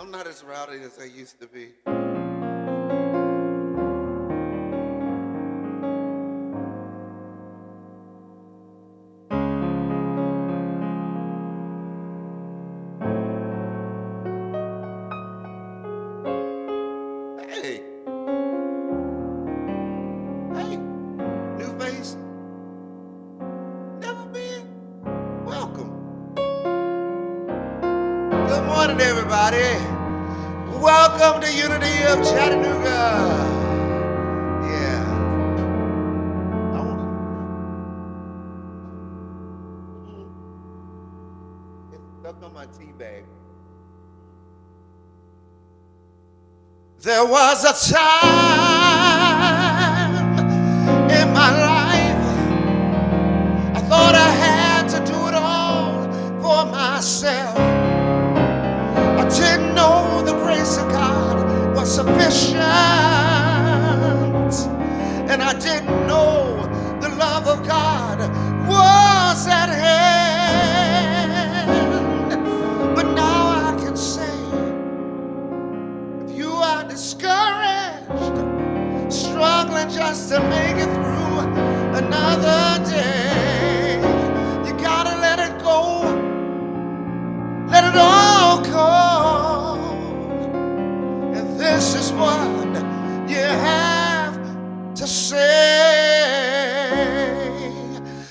I'm not as rowdy as I used to be. Hey, hey, new face, never been. Welcome. Good morning, everybody. Welcome to Unity of Chattanooga. Yeah, I want to. It's stuck on my tea bag. There was a time in my life I thought I had to do it all for myself. I didn't know the grace of God was sufficient, and I didn't know the love of God was at hand. But now I can say, if you are discouraged, struggling just to make it through another day, you gotta let it go, let it all go. And this is what you have to say.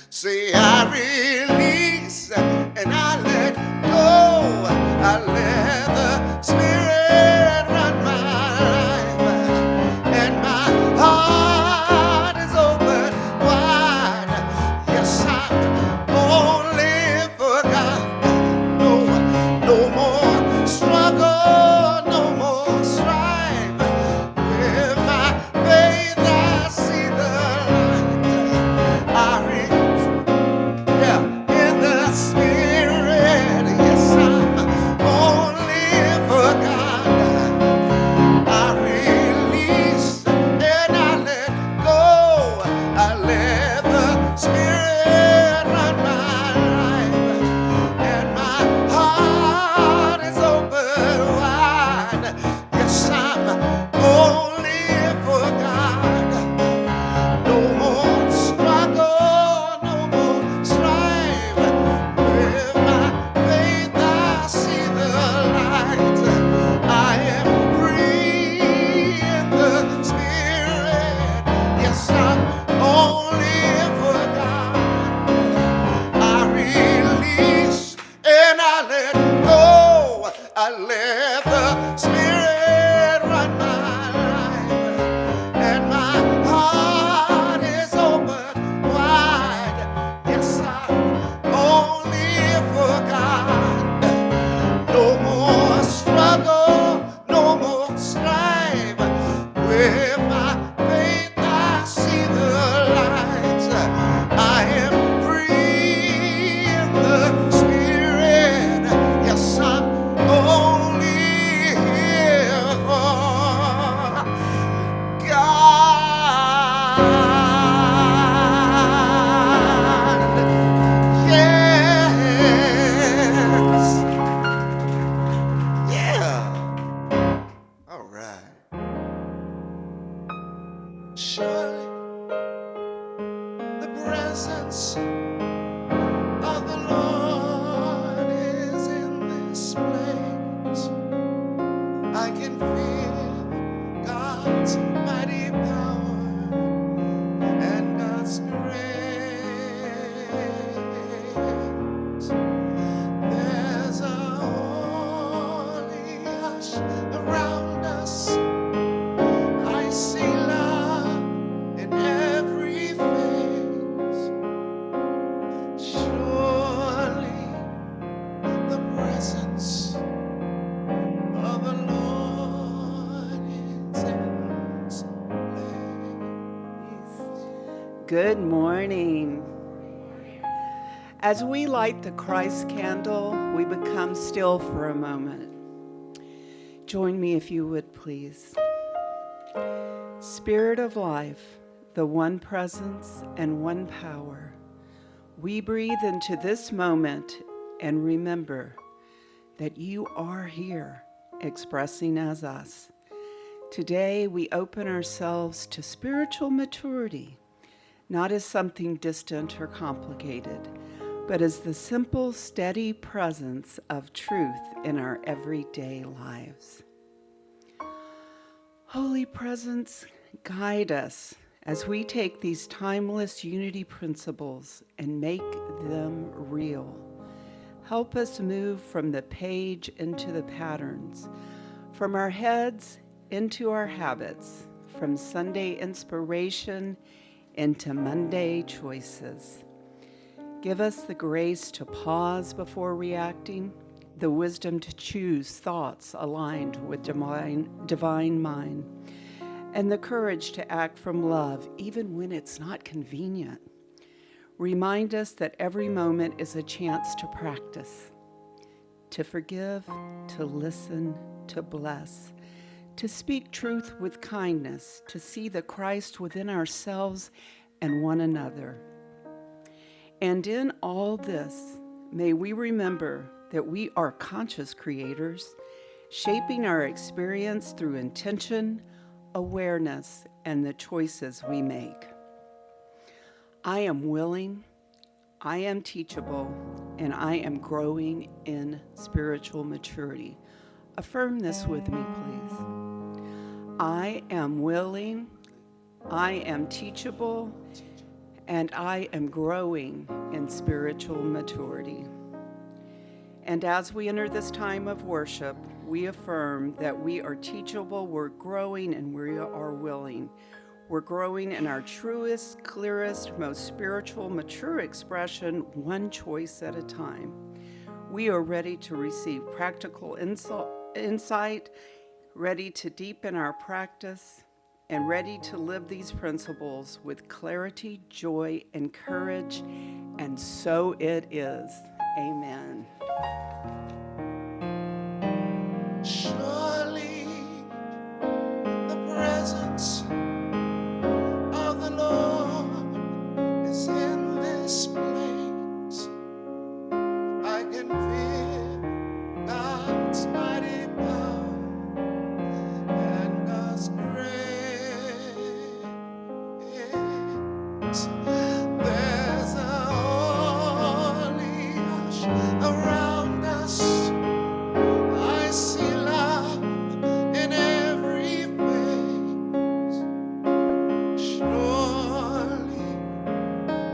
Say, I release and I let go. I let the Spirit run my life, and my heart is open wide. Yes, I'm only for God. No, no more struggle, no more strife. With my faith, I see the light. I reach, yeah, in the Spirit. Yes, I'm only for God. I release and I let go. I let the Spirit run my life, and my heart is open wide. Yes, I'm only for God. No more struggle, no more strife. With my faith, I see the light. I am free in the Spirit. Yes, I'm only for God. I release and I let go. I let the Spirit run my life, and my heart is open wide. Yes, I'm only for God. No more struggle, no more strife. With my faith, I see the light. I am free in the Spirit. Yes, I'm only here for God. Yes. Yeah. All right. Surely the presence of the Lord is in this place. I can feel God's mighty power and God's grace. There's a holy hush around us. I see love in every face. Surely the presence of the Lord is in this place. Good morning. As we light the Christ candle, we become still for a moment. Join me if you would, please. Spirit of life, the one presence and one power, we breathe into this moment and remember that you are here expressing as us. Today, we open ourselves to spiritual maturity, not as something distant or complicated, but as the simple, steady presence of truth in our everyday lives. Holy Presence, guide us as we take these timeless unity principles and make them real. Help us move from the page into the patterns, from our heads into our habits, from Sunday inspiration into Monday choices. Give us the grace to pause before reacting, the wisdom to choose thoughts aligned with divine mind, and the courage to act from love even when it's not convenient. Remind us that every moment is a chance to practice, to forgive, to listen, to bless, to speak truth with kindness, to see the Christ within ourselves and one another. And in all this, may we remember that we are conscious creators, shaping our experience through intention, awareness, and the choices we make. I am willing, I am teachable, and I am growing in spiritual maturity. Affirm this with me, please. I am willing, I am teachable, and I am growing in spiritual maturity. And as we enter this time of worship, we affirm that we are teachable, we're growing, and we are willing. We're growing in our truest, clearest, most spiritual, mature expression, one choice at a time. We are ready to receive practical insight, ready to deepen our practice, and ready to live these principles with clarity, joy, and courage. And so it is. Amen. Surely the presence of the Lord is in this place. I can feel God's mighty power and God's grace. There's a holy hush around us. I see love in every face. Surely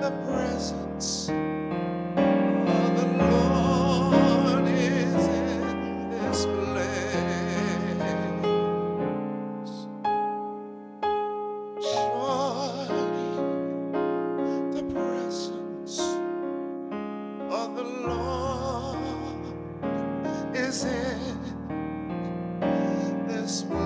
the presence of the Lord is in this place. Surely the presence of the Lord is in this place.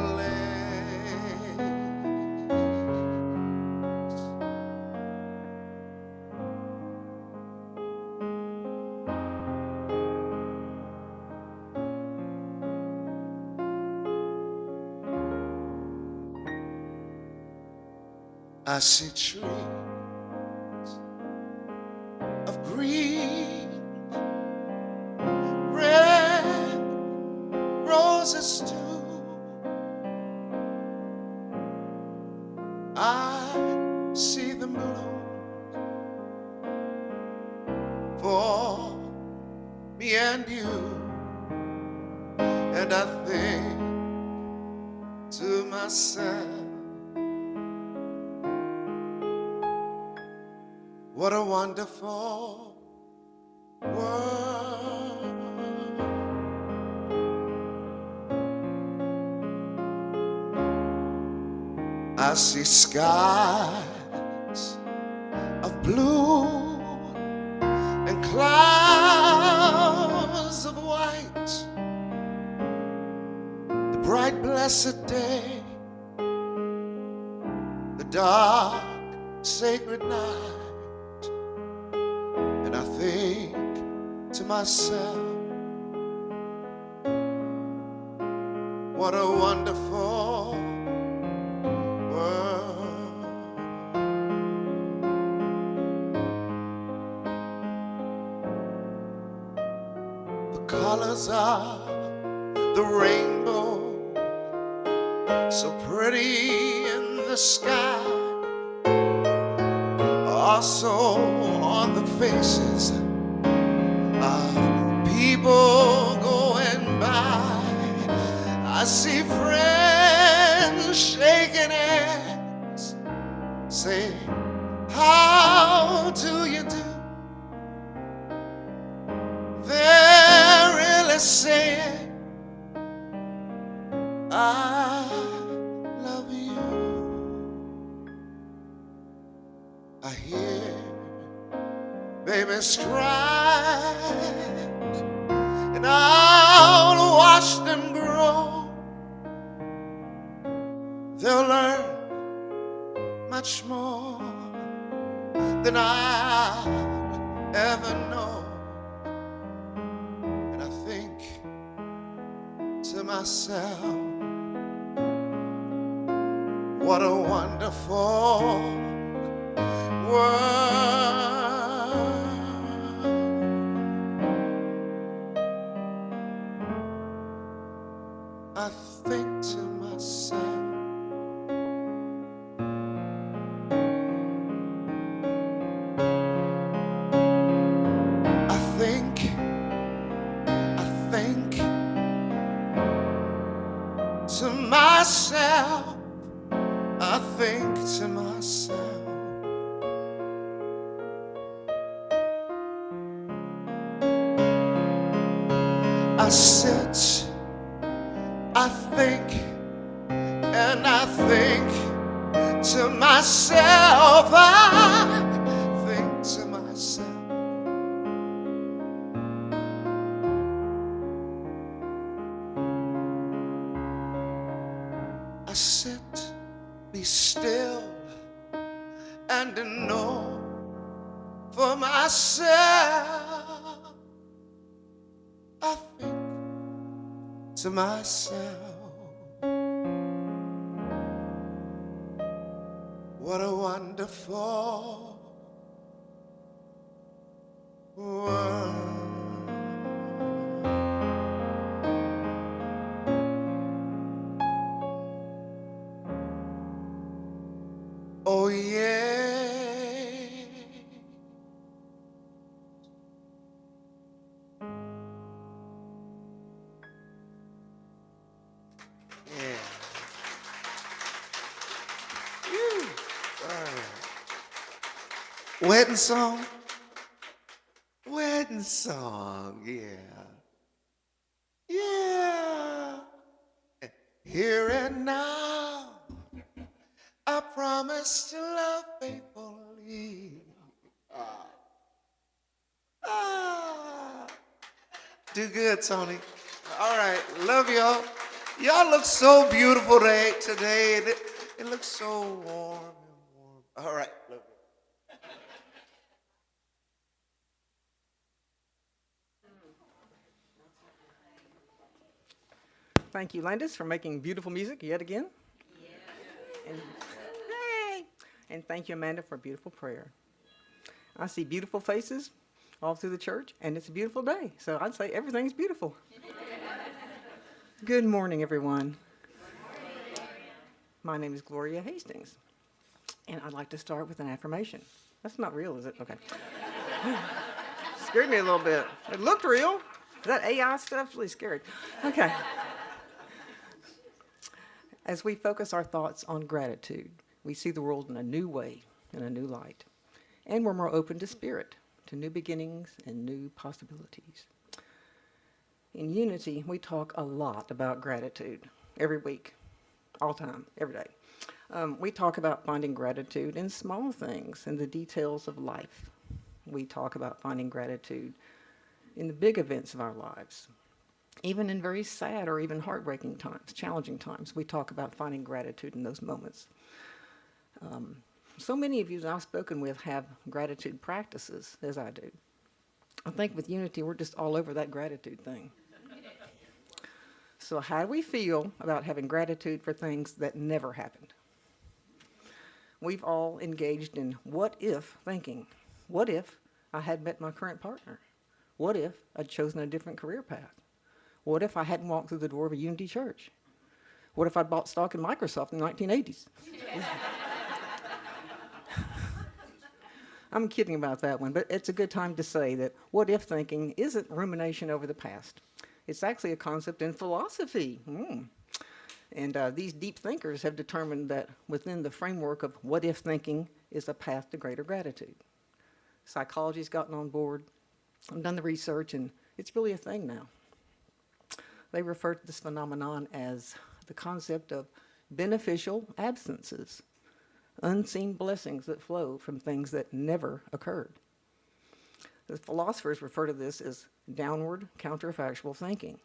I see trees of green, red roses too. I see them bloom for me and you, and I think to myself, what a wonderful world. I see skies of blue and clouds of white. The bright blessed day, the dark sacred night. And I think to myself, what a wonderful world. The colors are the rainbow so pretty in the sky, also on the faces of people going by. I see friends shaking hands, say, how do you do? They're really saying, I love you. I hear babies cry, and I'll watch them grow. They'll learn much more than I ever know. And I think to myself, what a wonderful world. I think to myself, I think to myself, I think to myself, I sit, I think, and I think to myself, I think to myself. I sit, be still, and to know for myself. I think to myself, what a wonderful world. Oh yeah. Yeah. Whew. All right. Wedding song? Wedding song, yeah. Yeah. Here and now, I promise to love faithfully. Ah. Do good, Tony. All right, love y'all. Y'all look so beautiful today. It looks so warm and warm. All right, love you. Thank you, Landis, for making beautiful music yet again. And, hey! And thank you, Amanda, for a beautiful prayer. I see beautiful faces all through the church, and it's a beautiful day. So I'd say everything's beautiful. Good morning, everyone. My name is Gloria Hastings, and I'd like to start with an affirmation. That's not real, is it? Okay. Scared me a little bit. It looked real. That AI stuff's really scary. Okay. As we focus our thoughts on gratitude, we see the world in a new way, in a new light. And we're more open to spirit, to new beginnings and new possibilities. In Unity, we talk a lot about gratitude every week, all time, every day. We talk about finding gratitude in small things, in the details of life. We talk about finding gratitude in the big events of our lives. Even in very sad or even heartbreaking times, challenging times, we talk about finding gratitude in those moments. So many of you that I've spoken with have gratitude practices, as I do. I think with Unity, we're just all over that gratitude thing. So how do we feel about having gratitude for things that never happened? We've all engaged in what if thinking. What if I had met my current partner? What if I'd chosen a different career path? What if I hadn't walked through the door of a Unity church? What if I'd bought stock in Microsoft in the 1980s? I'm kidding about that one, but it's a good time to say that what if thinking isn't rumination over the past. It's actually a concept in philosophy. And these deep thinkers have determined that within the framework of what if thinking is a path to greater gratitude. Psychology's gotten on board. I've done the research, and it's really a thing now. They refer to this phenomenon as the concept of beneficial absences, unseen blessings that flow from things that never occurred. The philosophers refer to this as downward counterfactual thinking.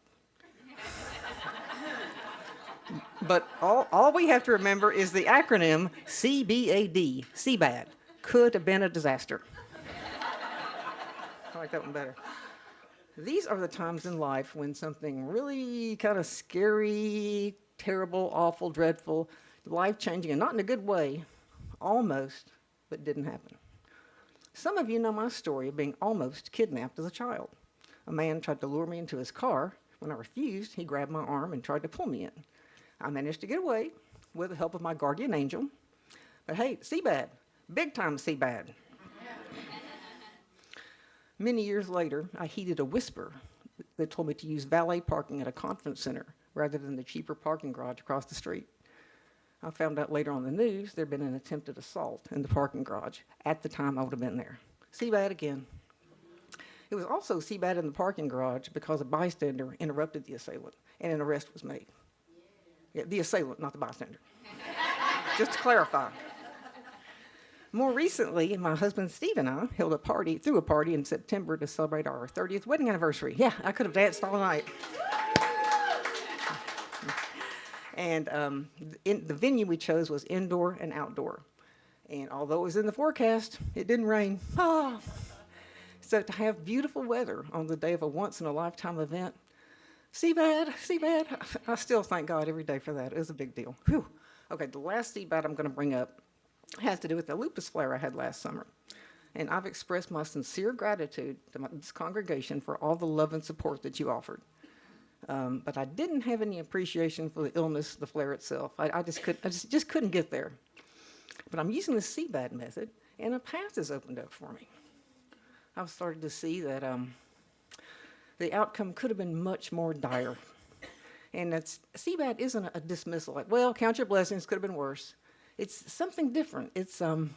But all we have to remember is the acronym CBAD, CBAD, could have been a disaster. I like that one better. These are the times in life when something really kind of scary, terrible, awful, dreadful, life-changing, and not in a good way, almost, but didn't happen. Some of you know my story of being almost kidnapped as a child. A man tried to lure me into his car. When I refused, he grabbed my arm and tried to pull me in. I managed to get away with the help of my guardian angel. But hey, CBAD, big time CBAD. Many years later, I heeded a whisper that told me to use valet parking at a conference center rather than the cheaper parking garage across the street. I found out later on the news there had been an attempted assault in the parking garage. At the time, I would have been there. CBAD again. It was also CBAD in the parking garage because a bystander interrupted the assailant, and an arrest was made. Yeah, the assailant, not the bystander. Just to clarify. More recently, my husband Steve and I threw a party in September to celebrate our 30th wedding anniversary. Yeah, I could have danced all night. And the venue we chose was indoor and outdoor. And although it was in the forecast, it didn't rain. So to have beautiful weather on the day of a once-in-a-lifetime event, CBAD, I still thank God every day for that. It was a big deal. Whew. Okay, the last CBAD I'm going to bring up has to do with the lupus flare I had last summer. And I've expressed my sincere gratitude to this congregation for all the love and support that you offered. But I didn't have any appreciation for the illness, the flare itself. I just couldn't get there. But I'm using the CBAD method, and a path has opened up for me. I've started to see that the outcome could have been much more dire. And CBAD isn't a dismissal, like, well, count your blessings, could have been worse. It's something different. It's an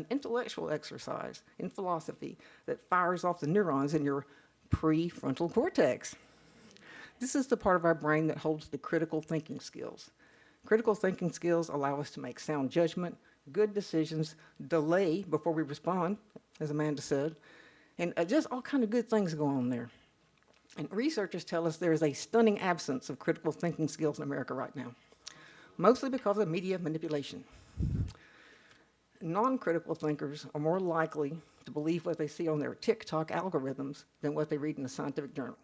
intellectual exercise in philosophy that fires off the neurons in your prefrontal cortex. This is the part of our brain that holds the critical thinking skills. Critical thinking skills allow us to make sound judgment, good decisions, delay before we respond, as Amanda said, and just all kind of good things go on there. And researchers tell us there is a stunning absence of critical thinking skills in America right now, mostly because of media manipulation. Non-critical thinkers are more likely to believe what they see on their TikTok algorithms than what they read in a scientific journal.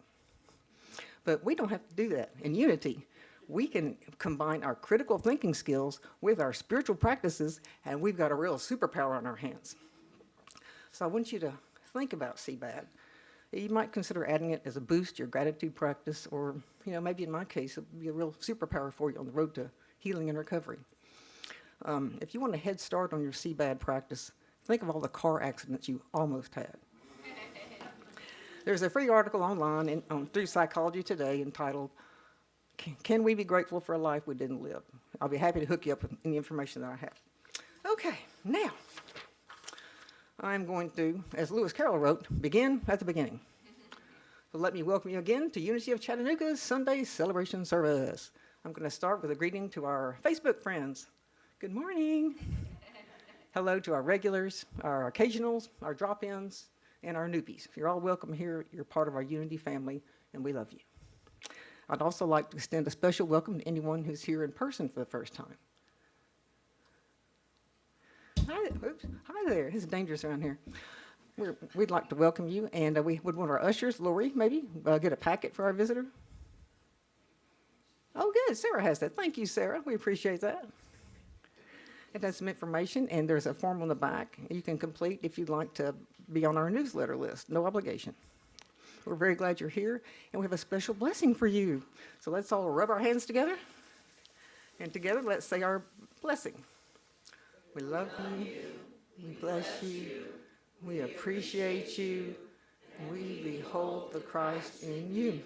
But we don't have to do that. In Unity, we can combine our critical thinking skills with our spiritual practices, and we've got a real superpower on our hands. So I want you to think about CBAD. You might consider adding it as a boost to your gratitude practice, or maybe in my case, it would be a real superpower for you on the road to healing and recovery. If you want a head start on your CBAD practice, think of all the car accidents you almost had. There's a free article online through Psychology Today entitled, Can We Be Grateful for a Life We Didn't Live? I'll be happy to hook you up with any information that I have. Okay, now, I'm going to, as Lewis Carroll wrote, begin at the beginning. So let me welcome you again to Unity of Chattanooga's Sunday celebration service. I'm going to start with a greeting to our Facebook friends. Good morning. Hello to our regulars, our occasionals, our drop-ins, and our newbies. You're all welcome here. You're part of our Unity family, and we love you. I'd also like to extend a special welcome to anyone who's here in person for the first time. Hi there. It's dangerous around here. We'd like to welcome you, and we would want our ushers, Lori, maybe, get a packet for our visitor. Oh, good. Sarah has that. Thank you, Sarah. We appreciate that. It has some information, and there's a form on the back you can complete if you'd like to be on our newsletter list. No obligation. We're very glad you're here, and we have a special blessing for you. So let's all rub our hands together, and together let's say our blessing. We love you, we bless you, we appreciate you, we behold the Christ in you.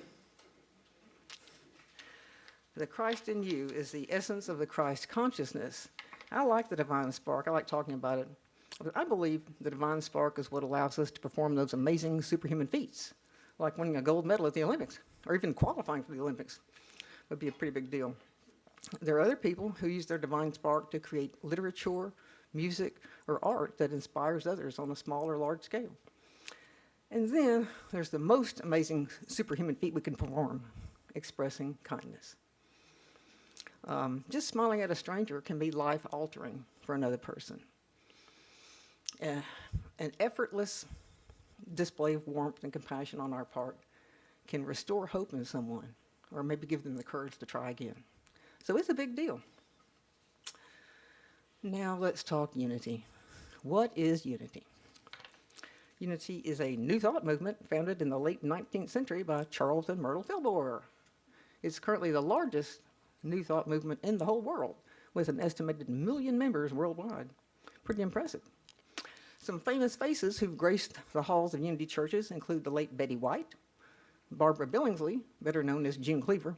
The Christ in you is the essence of the Christ consciousness. I like the divine spark. I like talking about it. But I believe the divine spark is what allows us to perform those amazing superhuman feats, like winning a gold medal at the Olympics, or even qualifying for the Olympics. Would be a pretty big deal. There are other people who use their divine spark to create literature, music, or art that inspires others on a small or large scale. And then there's the most amazing superhuman feat we can perform, expressing kindness. Just smiling at a stranger can be life-altering for another person. An effortless display of warmth and compassion on our part can restore hope in someone, or maybe give them the courage to try again. So it's a big deal. Now let's talk unity. What is unity? Unity is a New Thought movement founded in the late 19th century by Charles and Myrtle Fillmore. It's currently the largest New Thought movement in the whole world, with an estimated 1 million members worldwide. Pretty impressive. Some famous faces who've graced the halls of Unity churches include the late Betty White, Barbara Billingsley, better known as June Cleaver,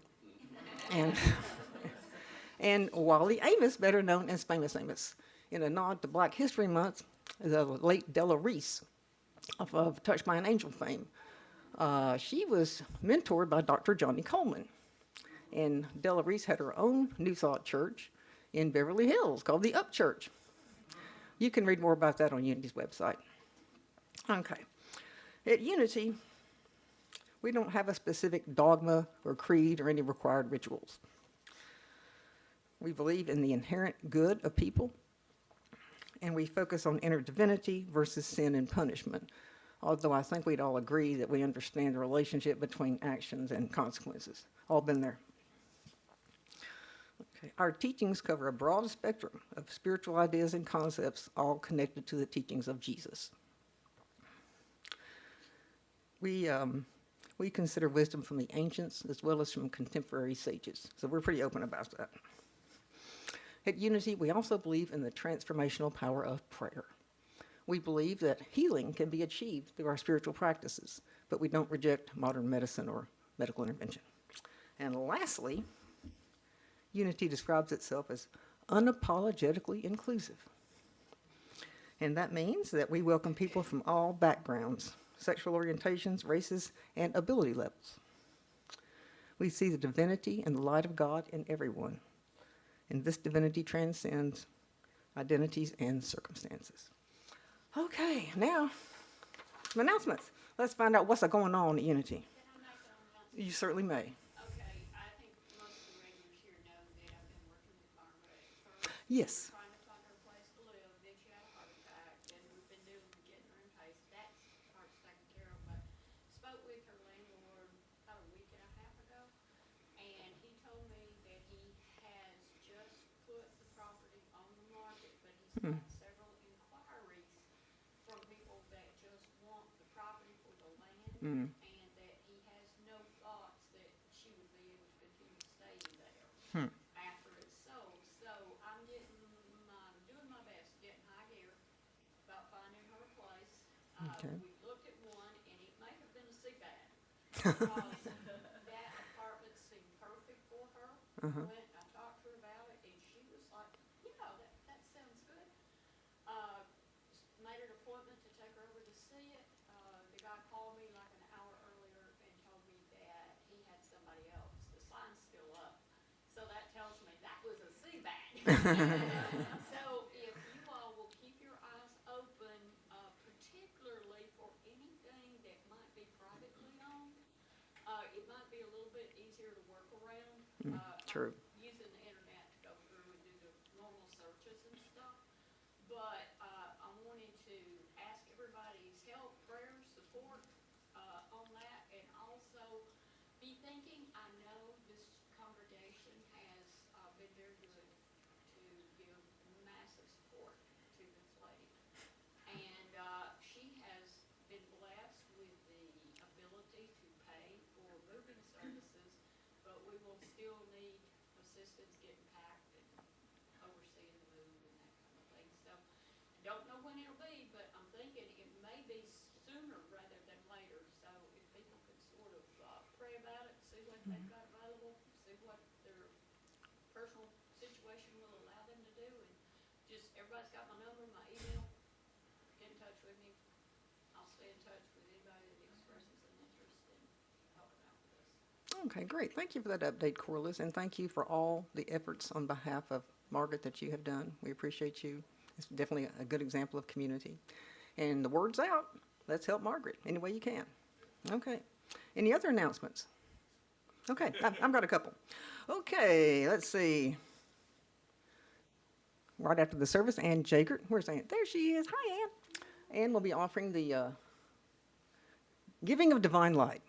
and Wally Amos, better known as Famous Amos. In a nod to Black History Month, the late Della Reese of Touched by an Angel fame. She was mentored by Dr. Johnny Coleman. And Della Reese had her own New Thought church in Beverly Hills called the Up Church. You can read more about that on Unity's website. Okay. At Unity, we don't have a specific dogma or creed or any required rituals. We believe in the inherent good of people, and we focus on inner divinity versus sin and punishment, although I think we'd all agree that we understand the relationship between actions and consequences. All been there. Okay. Our teachings cover a broad spectrum of spiritual ideas and concepts, all connected to the teachings of Jesus. We consider wisdom from the ancients as well as from contemporary sages, so we're pretty open about that. At Unity, we also believe in the transformational power of prayer. We believe that healing can be achieved through our spiritual practices, but we don't reject modern medicine or medical intervention. And lastly, Unity describes itself as unapologetically inclusive. And that means that we welcome people from all backgrounds, sexual orientations, races, and ability levels. We see the divinity and the light of God in everyone. And this divinity transcends identities and circumstances. Okay, now, some announcements. Let's find out what's going on at Unity. Can I make an announcement? You certainly may. Okay, I think most of the regulars here know that I've been working with Margaret for Yes. trying to find her a place to live. Then she had a heart attack, and we've been doing getting her in place. That part's taken care of, but spoke with her landlord about a week and a half ago, and he told me that he has just put the property on the market, but he's got several inquiries from people that just want the property for the land, and that he has no thoughts that she would be able to continue staying there after it's sold. So I'm doing my best, getting high gear about finding her a place. Okay. We looked at one, and it may have been a seabed because that apartment seemed perfect for her. I talked to her about it, and she was like, that sounds good. Made an appointment to take her over to see it. The guy called me like an hour earlier and told me that he had somebody else. The sign's still up, so that tells me that was a seabed. So if you all will keep your eyes open, particularly for anything that might be privately owned, it might be a little bit easier to work around. True. I'm using the internet to go through and do the normal searches and stuff, but I'm wanting to ask everybody's help, prayer, support on that, and also be thinking, I know this congregation has been very good to give massive support to this lady, and she has been blessed with the ability to still need assistance getting packed and overseeing the move and that kind of thing. So I don't know when it'll be, but I'm thinking it may be sooner rather than later. So if people could sort of pray about it, see what they've got available, see what their personal situation will allow them to do, and just everybody's got my number, my email. Get in touch with me. I'll stay in touch with anybody that expresses an interest in helping out with this. Okay, great. Thank you for that update, Corliss, and thank you for all the efforts on behalf of Margaret that you have done. We appreciate you. It's definitely a good example of community. And the word's out. Let's help Margaret any way you can. Okay. Any other announcements? Okay, I've got a couple. Okay, let's see. Right after the service, Ann Jagert. Where's Ann? There she is. Hi, Ann. Ann will be offering the Giving of Divine Light.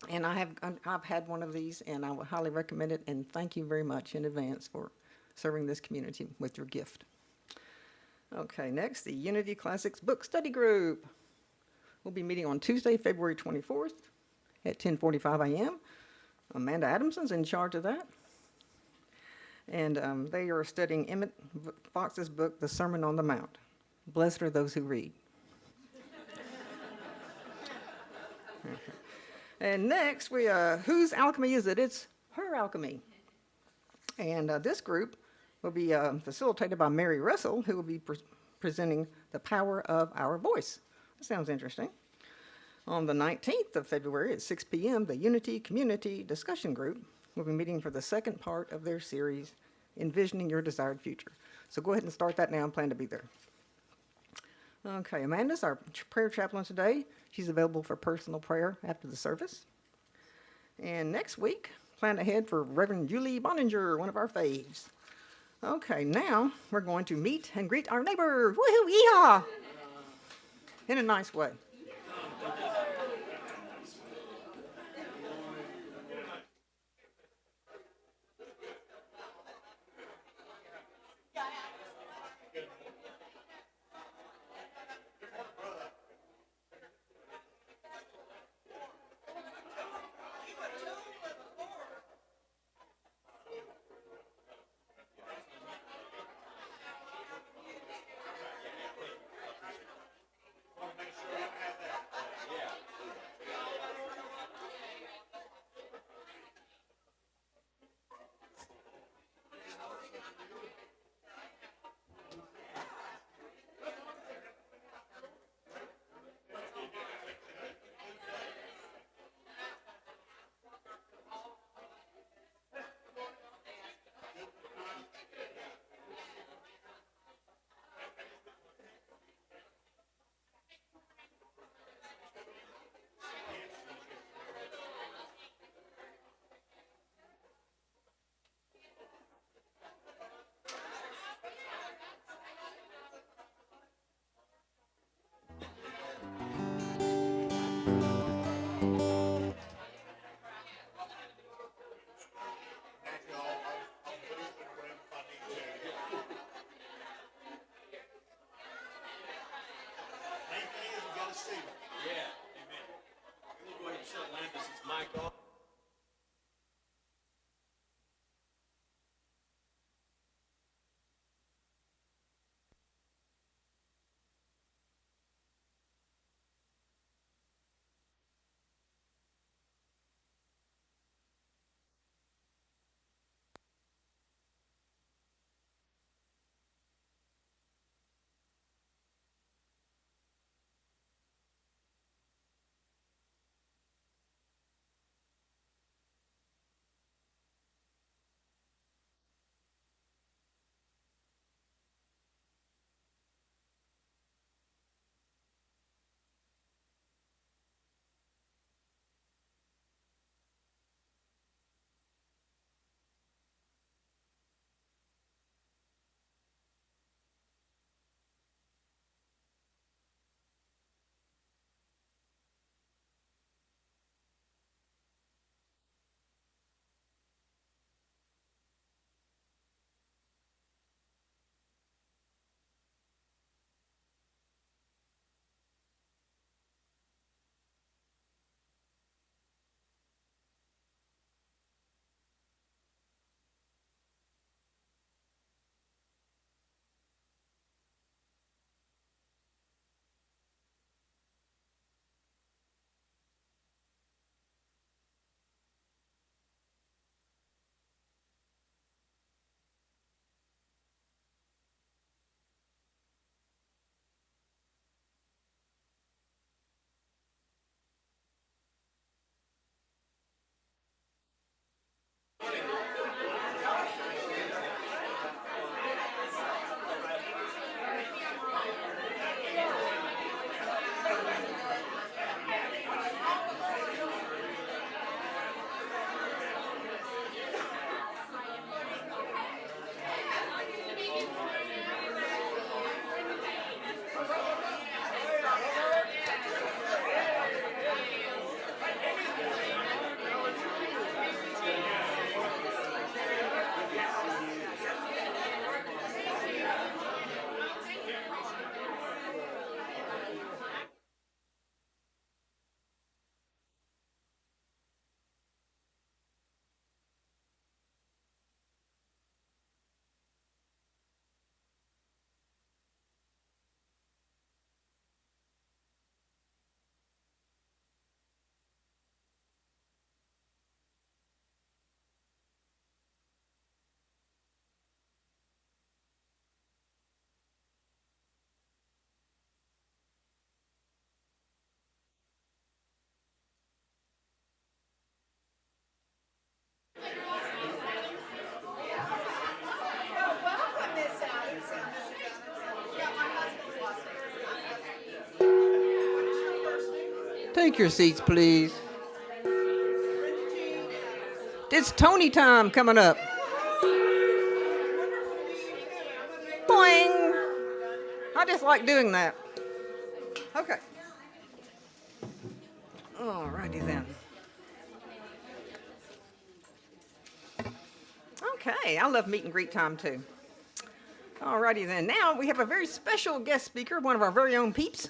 And I've had one of these, and I would highly recommend it. And thank you very much in advance for serving this community with your gift. Okay, next, the Unity Classics Book Study Group. We'll be meeting on Tuesday, February 24th at 10:45 a.m. Amanda Adamson's in charge of that. And they are studying Emmett Fox's book, The Sermon on the Mount. Blessed are those who read. And next, whose alchemy is it? It's her alchemy. And this group will be facilitated by Mary Russell, who will be presenting The Power of Our Voice. That sounds interesting. On the 19th of February at 6 p.m., the Unity Community Discussion Group will be meeting for the second part of their series, Envisioning Your Desired Future. So go ahead and start that now and plan to be there. Okay, Amanda's our prayer chaplain today. She's available for personal prayer after the service. And next week, plan ahead for Reverend Julie Boninger, one of our faves. Okay, now we're going to meet and greet our neighbor. Woohoo, yeehaw! In a nice way. Make sure I Take your seats, please. It's Tony time coming up. Boing! I just like doing that. Okay. Alrighty then. Okay, I love meet and greet time too. Alrighty then. Now we have a very special guest speaker, one of our very own peeps.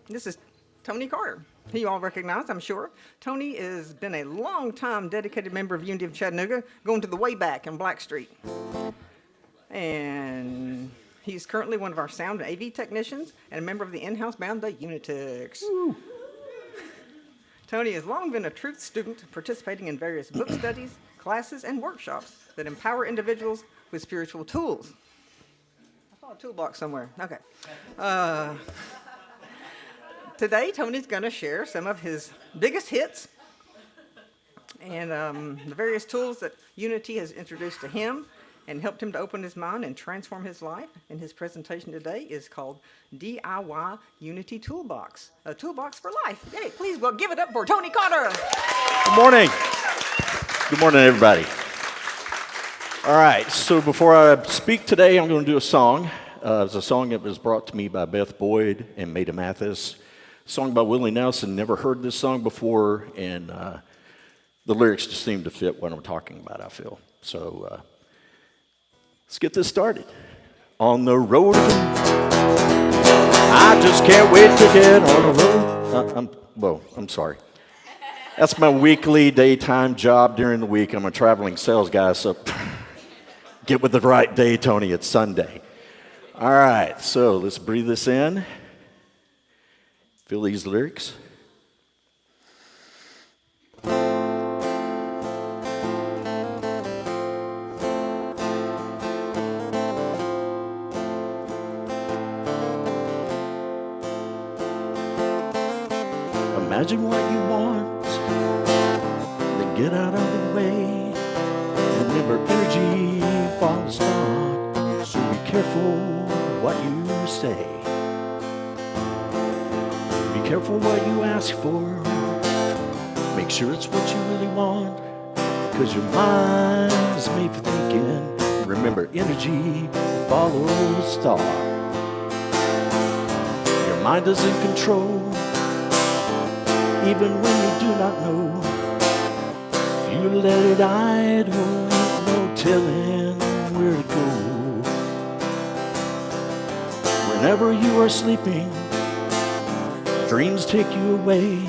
This is Tony Carter, who you all recognize, I'm sure. Tony has been a long-time dedicated member of Unity of Chattanooga, going to the way back in Black Street. And he's currently one of our sound and AV technicians and a member of the in-house band, the Unitix. Woo. Tony has long been a truth student, participating in various book studies, classes, and workshops that empower individuals with spiritual tools. I saw a toolbox somewhere. Okay. Today, Tony's going to share some of his biggest hits and the various tools that Unity has introduced to him and helped him to open his mind and transform his life. And his presentation today is called DIY Unity Toolbox, a toolbox for life. Yay, please well, give it up for Tony Carter. Good morning. Good morning, everybody. All right, so before I speak today, I'm going to do a song. It's a song that was brought to me by Beth Boyd and Maida Mathis. Song by Willie Nelson. Never heard this song before, and the lyrics just seem to fit what I'm talking about, I feel. So let's get this started. On the road, I just can't wait to get on the road. I'm sorry. That's my weekly daytime job during the week. I'm a traveling sales guy, so get with the right day, Tony. It's Sunday. All right, so let's breathe this in. Feel these lyrics. Imagine what you want, then get out of the way. Remember, energy follows thought, so be careful what you say. Be careful what you ask for. Make sure it's what you really want, because your mind is made for thinking. Remember, energy follows thought. Your mind is in control, even when you do not know. If you let it idle, ain't no telling where to go. Whenever you are sleeping, dreams take you away.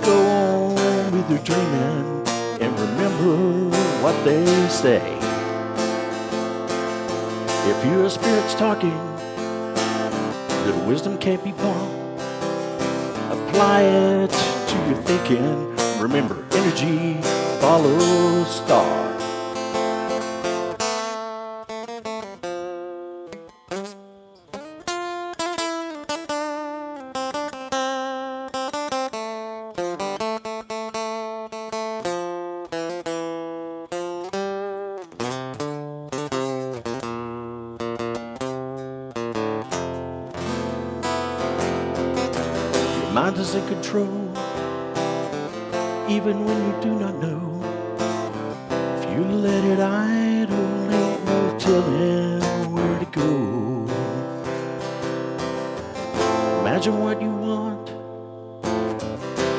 Go on with your dreaming and remember what they say. If your spirit's talking, little wisdom can't be bought. Apply it to your thinking. Remember, energy follows thought. Mind is in control, even when you do not know. If you let it idle, ain't no telling where to go. Imagine what you want,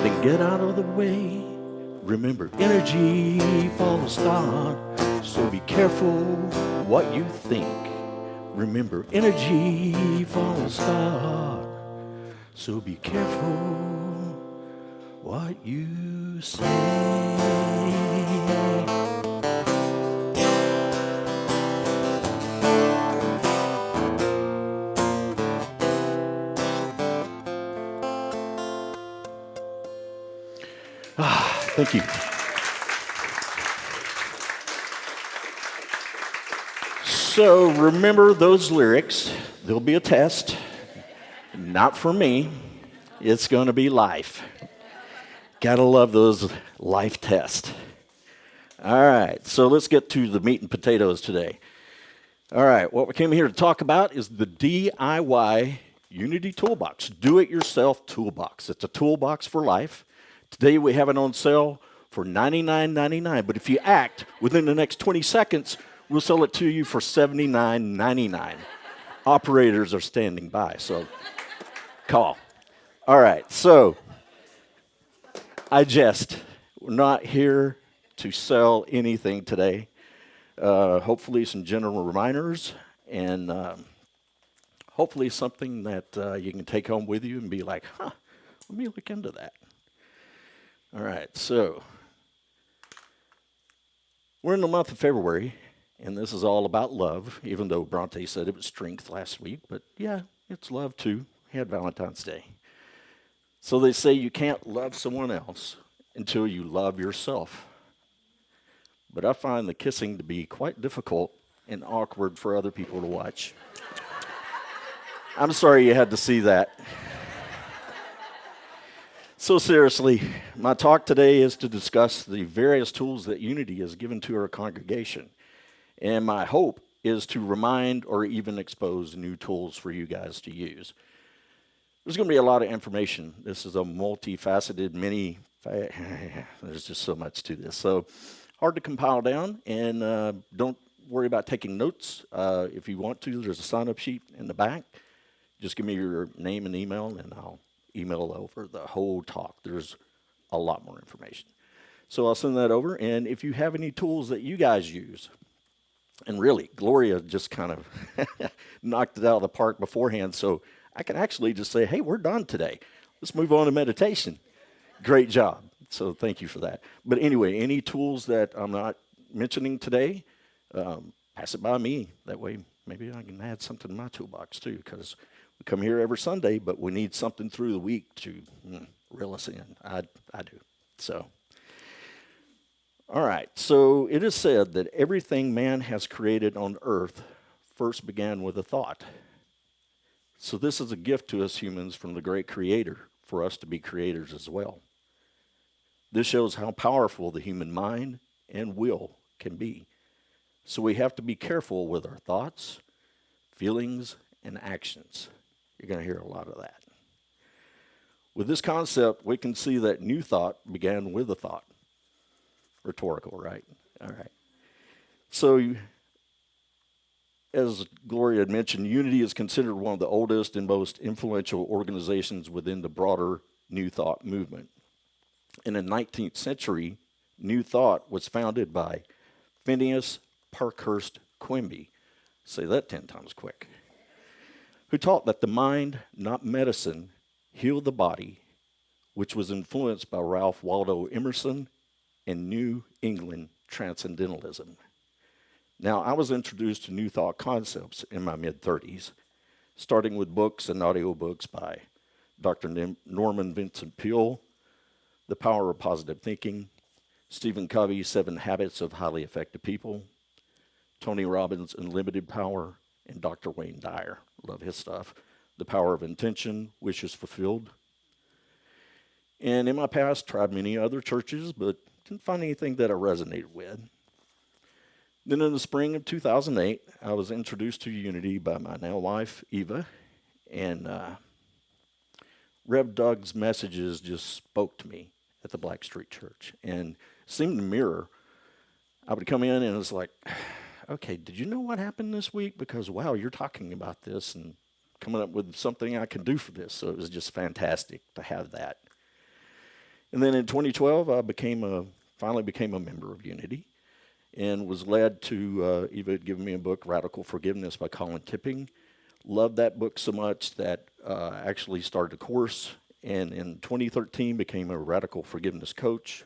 then get out of the way. Remember, energy follows thought, so be careful what you think. Remember, energy follows thought, so be careful what you say. Thank you. So remember those lyrics. There'll be a test. Not for me. It's going to be life. Gotta love those life tests. All right, so let's get to the meat and potatoes today. All right, what we came here to talk about is the DIY Unity Toolbox, do-it-yourself toolbox. It's a toolbox for life. Today we have it on sale for $99.99, but if you act within the next 20 seconds, we'll sell it to you for $79.99. Operators are standing by, so call. All right, so we're not here to sell anything today. Hopefully some general reminders and hopefully something that you can take home with you and be like, let me look into that. All right, so we're in the month of February, and this is all about love, even though Bronte said it was strength last week. But yeah, it's love too. He had Valentine's Day. So they say you can't love someone else until you love yourself. But I find the kissing to be quite difficult and awkward for other people to watch. I'm sorry you had to see that. So seriously, my talk today is to discuss the various tools that Unity has given to our congregation. And my hope is to remind or even expose new tools for you guys to use. There's going to be a lot of information. This is a multifaceted there's just so much to this. So hard to compile down, and don't worry about taking notes. If you want to, there's a sign-up sheet in the back. Just give me your name and email, and I'll email over the whole talk. There's a lot more information. So I'll send that over, and if you have any tools that you guys use, and really, Gloria just kind of knocked it out of the park beforehand, so I can actually just say, hey, we're done today. Let's move on to meditation. Great job. So thank you for that. But anyway, any tools that I'm not mentioning today, pass it by me. That way, maybe I can add something in my toolbox too, because we come here every Sunday, but we need something through the week to reel us in. I do. So, all right. So it is said that everything man has created on earth first began with a thought. So this is a gift to us humans from the great Creator for us to be creators as well. This shows how powerful the human mind and will can be. So we have to be careful with our thoughts, feelings, and actions. You're going to hear a lot of that. With this concept, we can see that new thought began with a thought. Rhetorical, right? All right. So, as Gloria had mentioned, Unity is considered one of the oldest and most influential organizations within the broader New Thought movement. In the 19th century, New Thought was founded by Phineas Parkhurst Quimby. Say that 10 times quick. Who taught that the mind, not medicine, healed the body, which was influenced by Ralph Waldo Emerson and New England Transcendentalism. Now, I was introduced to New Thought concepts in my mid-30s, starting with books and audiobooks by Dr. Norman Vincent Peale, The Power of Positive Thinking, Stephen Covey's 7 Habits of Highly Effective People, Tony Robbins' Unlimited Power, and Dr. Wayne Dyer. Love his stuff. The Power of Intention, Wishes Fulfilled. And in my past, tried many other churches, but didn't find anything that I resonated with. Then in the spring of 2008, I was introduced to Unity by my now wife, Eva, and Rev Doug's messages just spoke to me at the Black Street Church and seemed to mirror. I would come in and it was like, okay, did you know what happened this week? Because, wow, you're talking about this and coming up with something I can do for this. So it was just fantastic to have that. And then in 2012, I finally became a member of Unity and was led to, Eva had given me a book, Radical Forgiveness by Colin Tipping. Loved that book so much that I actually started a course, and in 2013 became a radical forgiveness coach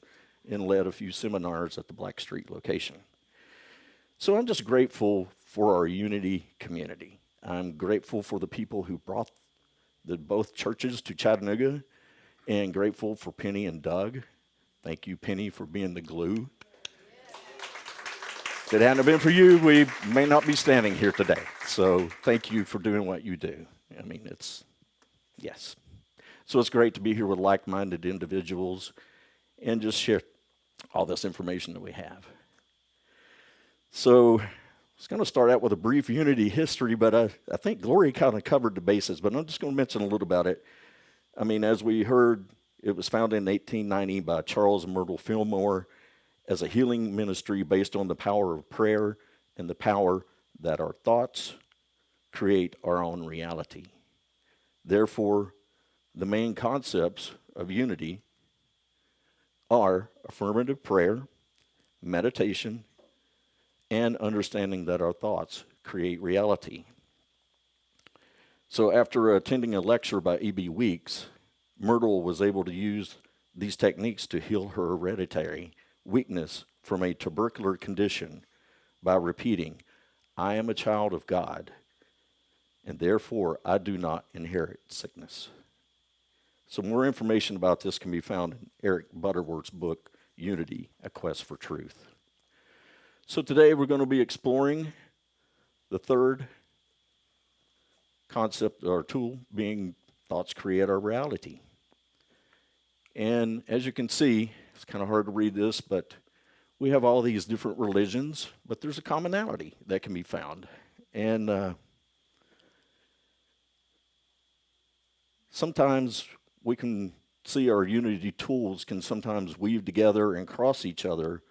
and led a few seminars at the Black Street location. So I'm just grateful for our Unity community. I'm grateful for the people who brought both churches to Chattanooga, and grateful for Penny and Doug. Thank you, Penny, for being the glue. If it hadn't been for you, we may not be standing here today. So thank you for doing what you do. I mean, yes. So it's great to be here with like-minded individuals and just share all this information that we have. So was going to start out with a brief unity history, but I think Gloria kind of covered the bases, but I'm just going to mention a little about it. I mean, as we heard, it was founded in 1890 by Charles and Myrtle Fillmore as a healing ministry based on the power of prayer and the power that our thoughts create our own reality. Therefore, the main concepts of unity are affirmative prayer, meditation, and understanding that our thoughts create reality. So after attending a lecture by E.B. Weeks, Myrtle was able to use these techniques to heal her hereditary weakness from a tubercular condition by repeating, "I am a child of God, and therefore I do not inherit sickness." So more information about this can be found in Eric Butterworth's book, Unity, A Quest for Truth. So today we're going to be exploring the third concept or tool, being thoughts create our reality. And as you can see, it's kind of hard to read this, but we have all these different religions, but there's a commonality that can be found. And sometimes we can see our unity tools can sometimes weave together and cross each other,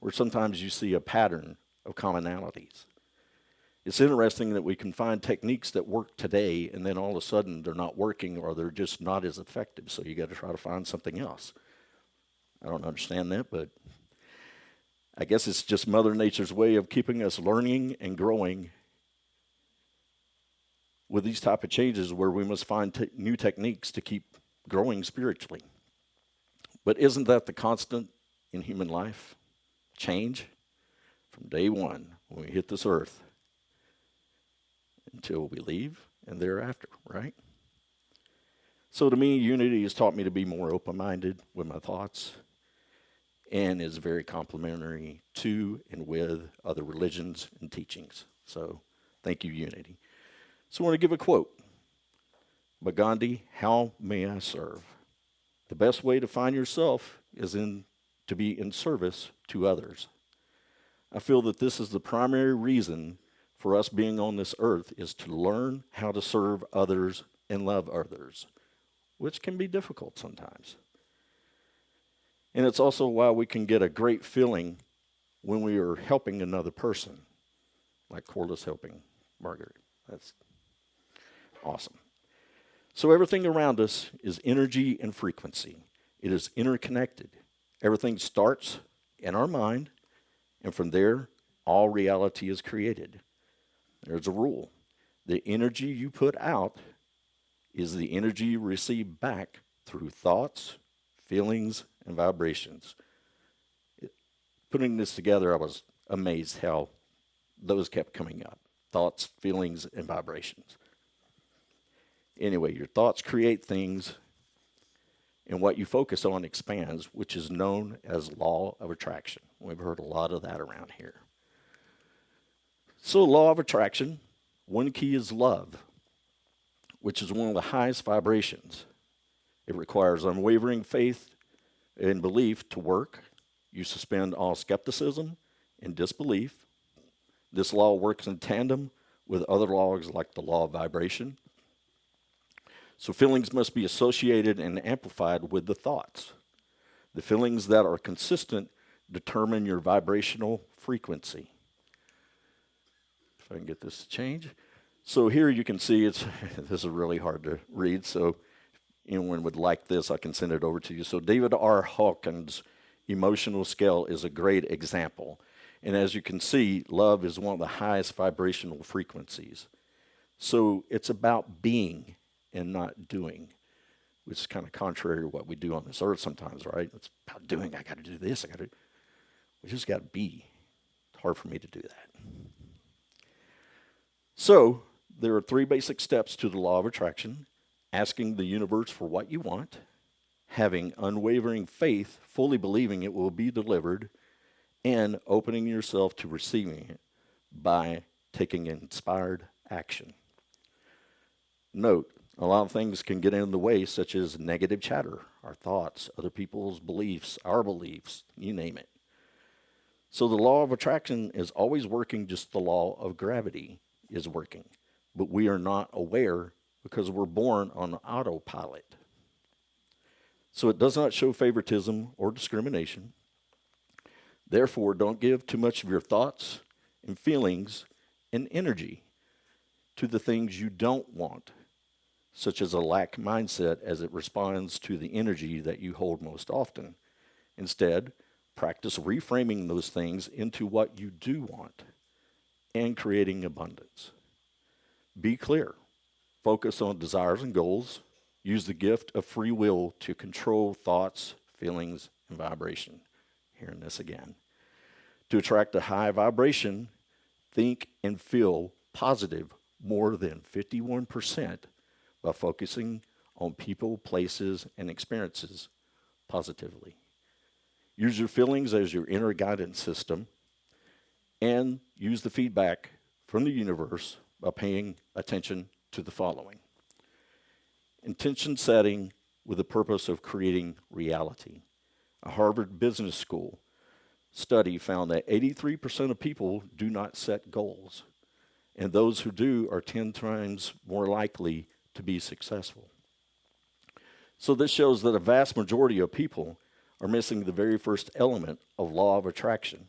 or sometimes you see a pattern of commonalities. It's interesting that we can find techniques that work today, and then all of a sudden they're not working or they're just not as effective, so you got to try to find something else. I don't understand that, but I guess it's just Mother Nature's way of keeping us learning and growing with these type of changes where we must find new techniques to keep growing spiritually. But isn't that the constant in human life? Change from day one when we hit this earth until we leave and thereafter, right? So to me, unity has taught me to be more open-minded with my thoughts and is very complementary to and with other religions and teachings. So thank you, unity. So I want to give a quote by Gandhi: "How may I serve? The best way to find yourself is to be in service to others." I feel that this is the primary reason for us being on this earth, is to learn how to serve others and love others, which can be difficult sometimes. And it's also why we can get a great feeling when we are helping another person, like Corliss helping Margaret. That's awesome. So everything around us is energy and frequency. It is interconnected. Everything starts in our mind, and from there, all reality is created. There's a rule. The energy you put out is the energy you receive back through thoughts, feelings, and vibrations. Putting this together, I was amazed how those kept coming up. Thoughts, feelings, and vibrations. Anyway, your thoughts create things, and what you focus on expands, which is known as law of attraction. We've heard a lot of that around here. So law of attraction, one key is love, which is one of the highest vibrations. It requires unwavering faith and belief to work. You suspend all skepticism and disbelief. This law works in tandem with other laws like the law of vibration. So feelings must be associated and amplified with the thoughts. The feelings that are consistent determine your vibrational frequency. If I can get this to change. So here you can see this is really hard to read, so if anyone would like this, I can send it over to you. So David R. Hawkins' emotional scale is a great example. And as you can see, love is one of the highest vibrational frequencies. So it's about being and not doing, which is kind of contrary to what we do on this earth sometimes, right? It's about doing. I got to do this. We just got to be. It's hard for me to do that. So there are 3 basic steps to the law of attraction: asking the universe for what you want, having unwavering faith, fully believing it will be delivered, and opening yourself to receiving it by taking inspired action. Note, a lot of things can get in the way, such as negative chatter, our thoughts, other people's beliefs, our beliefs, you name it. So the law of attraction is always working, just the law of gravity is working. But we are not aware because we're born on autopilot. So it does not show favoritism or discrimination. Therefore, don't give too much of your thoughts and feelings and energy to the things you don't want, such as a lack mindset as it responds to the energy that you hold most often. Instead, practice reframing those things into what you do want and creating abundance. Be clear. Focus on desires and goals. Use the gift of free will to control thoughts, feelings, and vibration. Hearing this again. To attract a high vibration, think and feel positive more than 51% by focusing on people, places, and experiences positively. Use your feelings as your inner guidance system and use the feedback from the universe by paying attention to the following. Intention setting with the purpose of creating reality. A Harvard Business School study found that 83% of people do not set goals, and those who do are 10 times more likely to be successful. So this shows that a vast majority of people are missing the very first element of law of attraction,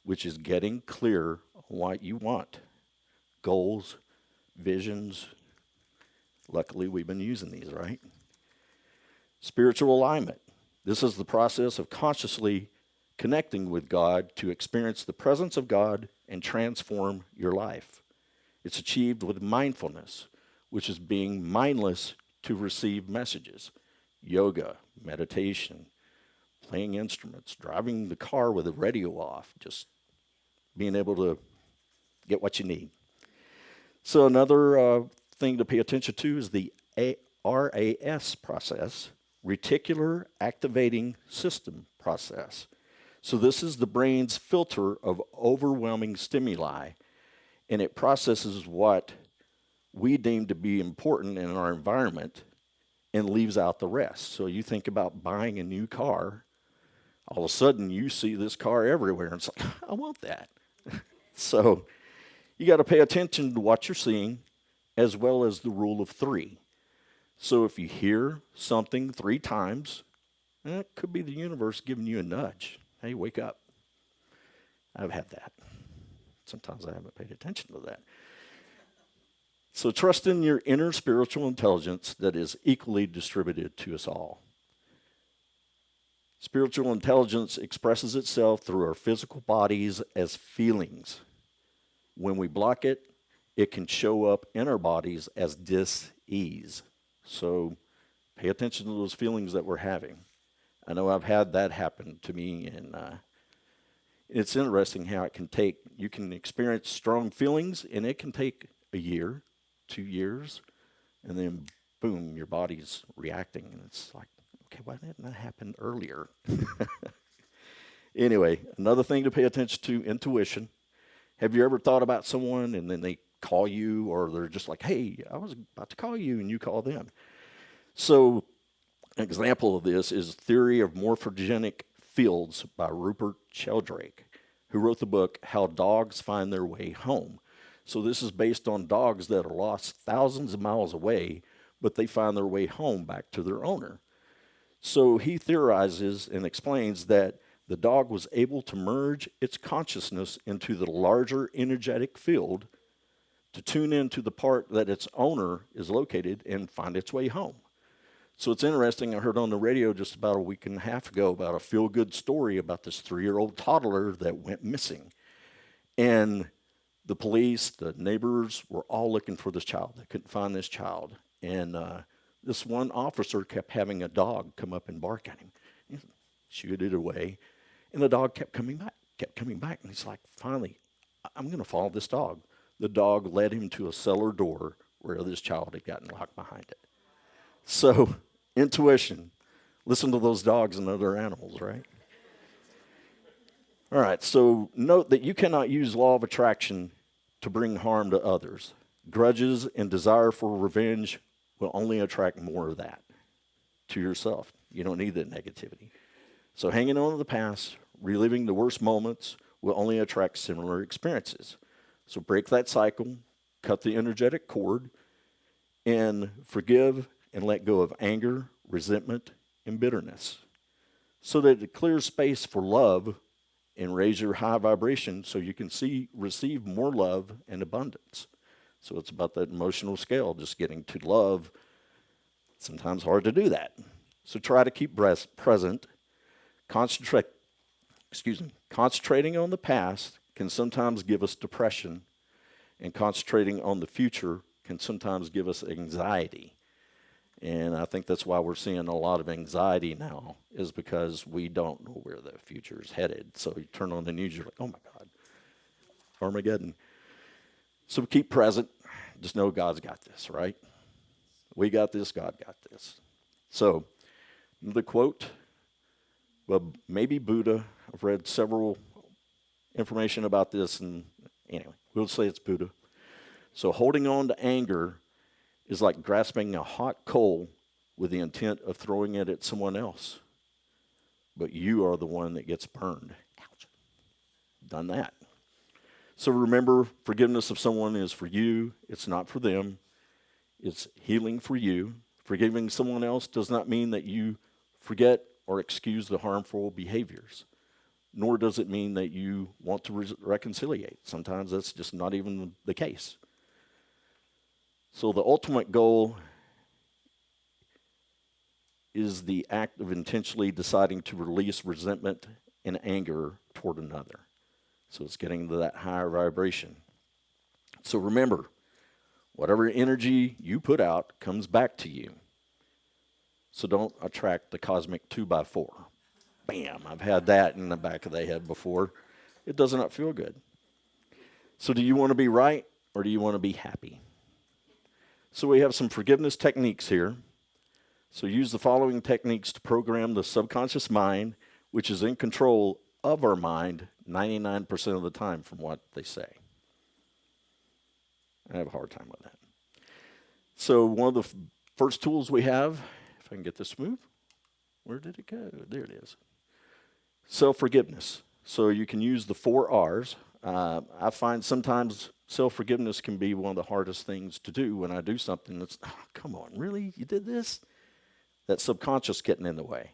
which is getting clear on what you want. Goals, visions. Luckily, we've been using these, right? Spiritual alignment. This is the process of consciously connecting with God to experience the presence of God and transform your life. It's achieved with mindfulness, which is being mindless to receive messages. Yoga, meditation, playing instruments, driving the car with the radio off, just being able to get what you need. So another thing to pay attention to is the RAS process, Reticular Activating System process. So this is the brain's filter of overwhelming stimuli, and it processes what we deem to be important in our environment and leaves out the rest. So you think about buying a new car, all of a sudden you see this car everywhere, and it's like, I want that. So you got to pay attention to what you're seeing, as well as the rule of 3. So if you hear something 3 times, it could be the universe giving you a nudge. Hey, wake up. I've had that. Sometimes I haven't paid attention to that. So trust in your inner spiritual intelligence that is equally distributed to us all. Spiritual intelligence expresses itself through our physical bodies as feelings. When we block it, it can show up in our bodies as dis-ease. So pay attention to those feelings that we're having. I know I've had that happen to me, and it's interesting how it can take, you can experience strong feelings, and it can take a year, 2 years, and then boom, your body's reacting, and it's like, okay, why didn't that happen earlier? Anyway, another thing to pay attention to, intuition. Have you ever thought about someone and then they call you, or they're just like, hey, I was about to call you, and you call them? So an example of this is Theory of Morphogenic Fields by Rupert Sheldrake, who wrote the book How Dogs Find Their Way Home. So this is based on dogs that are lost thousands of miles away, but they find their way home back to their owner. So he theorizes and explains that the dog was able to merge its consciousness into the larger energetic field to tune into the part that its owner is located and find its way home. So it's interesting, I heard on the radio just about a week and a half ago about a feel-good story about this 3-year-old toddler that went missing. And the police, the neighbors were all looking for this child. They couldn't find this child. And this one officer kept having a dog come up and bark at him. He shooed it away. And the dog kept coming back. And he's like, finally, I'm going to follow this dog. The dog led him to a cellar door where this child had gotten locked behind it. So, intuition. Listen to those dogs and other animals, right? All right, so note that you cannot use law of attraction to bring harm to others. Grudges and desire for revenge will only attract more of that to yourself. You don't need that negativity. So hanging on to the past, reliving the worst moments, will only attract similar experiences. So break that cycle, cut the energetic cord, and forgive and let go of anger, resentment, and bitterness so that it clears space for love and raise your high vibration so you can receive more love and abundance. So it's about that emotional scale, just getting to love. Sometimes hard to do that. So try to keep present. Concentrating on the past can sometimes give us depression, and concentrating on the future can sometimes give us anxiety. And I think that's why we're seeing a lot of anxiety now, is because we don't know where the future is headed. So you turn on the news, you're like, oh my God, Armageddon. So keep present. Just know God's got this, right? We got this, God got this. So the quote, well, maybe Buddha. I've read several information about this, and anyway, we'll say it's Buddha. So holding on to anger is like grasping a hot coal with the intent of throwing it at someone else. But you are the one that gets burned. Ouch. Done that. So remember, forgiveness of someone is for you. It's not for them. It's healing for you. Forgiving someone else does not mean that you forget or excuse the harmful behaviors, nor does it mean that you want to reconciliate. Sometimes that's just not even the case. So the ultimate goal is the act of intentionally deciding to release resentment and anger toward another. So it's getting to that higher vibration. So remember, whatever energy you put out comes back to you. So don't attract the cosmic 2x4. Bam, I've had that in the back of the head before. It does not feel good. So do you want to be right or do you want to be happy? So we have some forgiveness techniques here. So use the following techniques to program the subconscious mind, which is in control of our mind 99% of the time from what they say. I have a hard time with that. So one of the first tools we have, if I can get this to move, where did it go? There it is. Self-forgiveness. So you can use the 4 R's. I find sometimes self-forgiveness can be one of the hardest things to do when I do something that's, oh, come on, really? You did this? That subconscious getting in the way.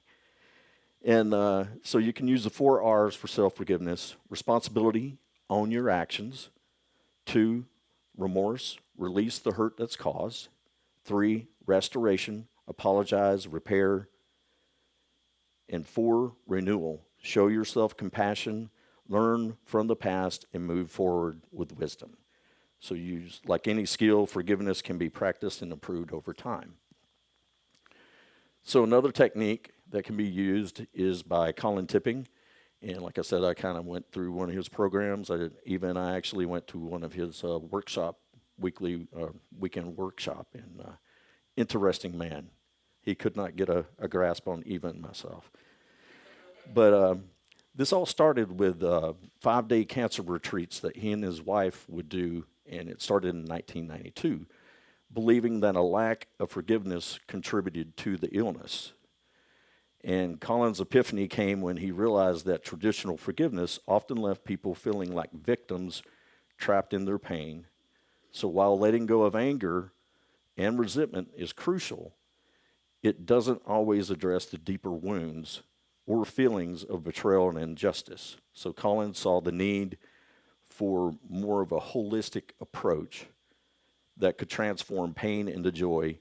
And so you can use the 4 R's for self-forgiveness. Responsibility, own your actions. 2, remorse, release the hurt that's caused. 3, restoration, apologize, repair. And 4, renewal, show yourself compassion, learn from the past, and move forward with wisdom. So use, like any skill, forgiveness can be practiced and improved over time. So another technique that can be used is by Colin Tipping. And like I said, I kind of went through one of his programs. I actually went to one of his weekend workshop. And interesting man. He could not get a grasp on even myself. But this all started with 5-day cancer retreats that he and his wife would do, and it started in 1992, believing that a lack of forgiveness contributed to the illness. And Colin's epiphany came when he realized that traditional forgiveness often left people feeling like victims trapped in their pain. So while letting go of anger and resentment is crucial, it doesn't always address the deeper wounds or feelings of betrayal and injustice. So Colin saw the need for more of a holistic approach that could transform pain into joy,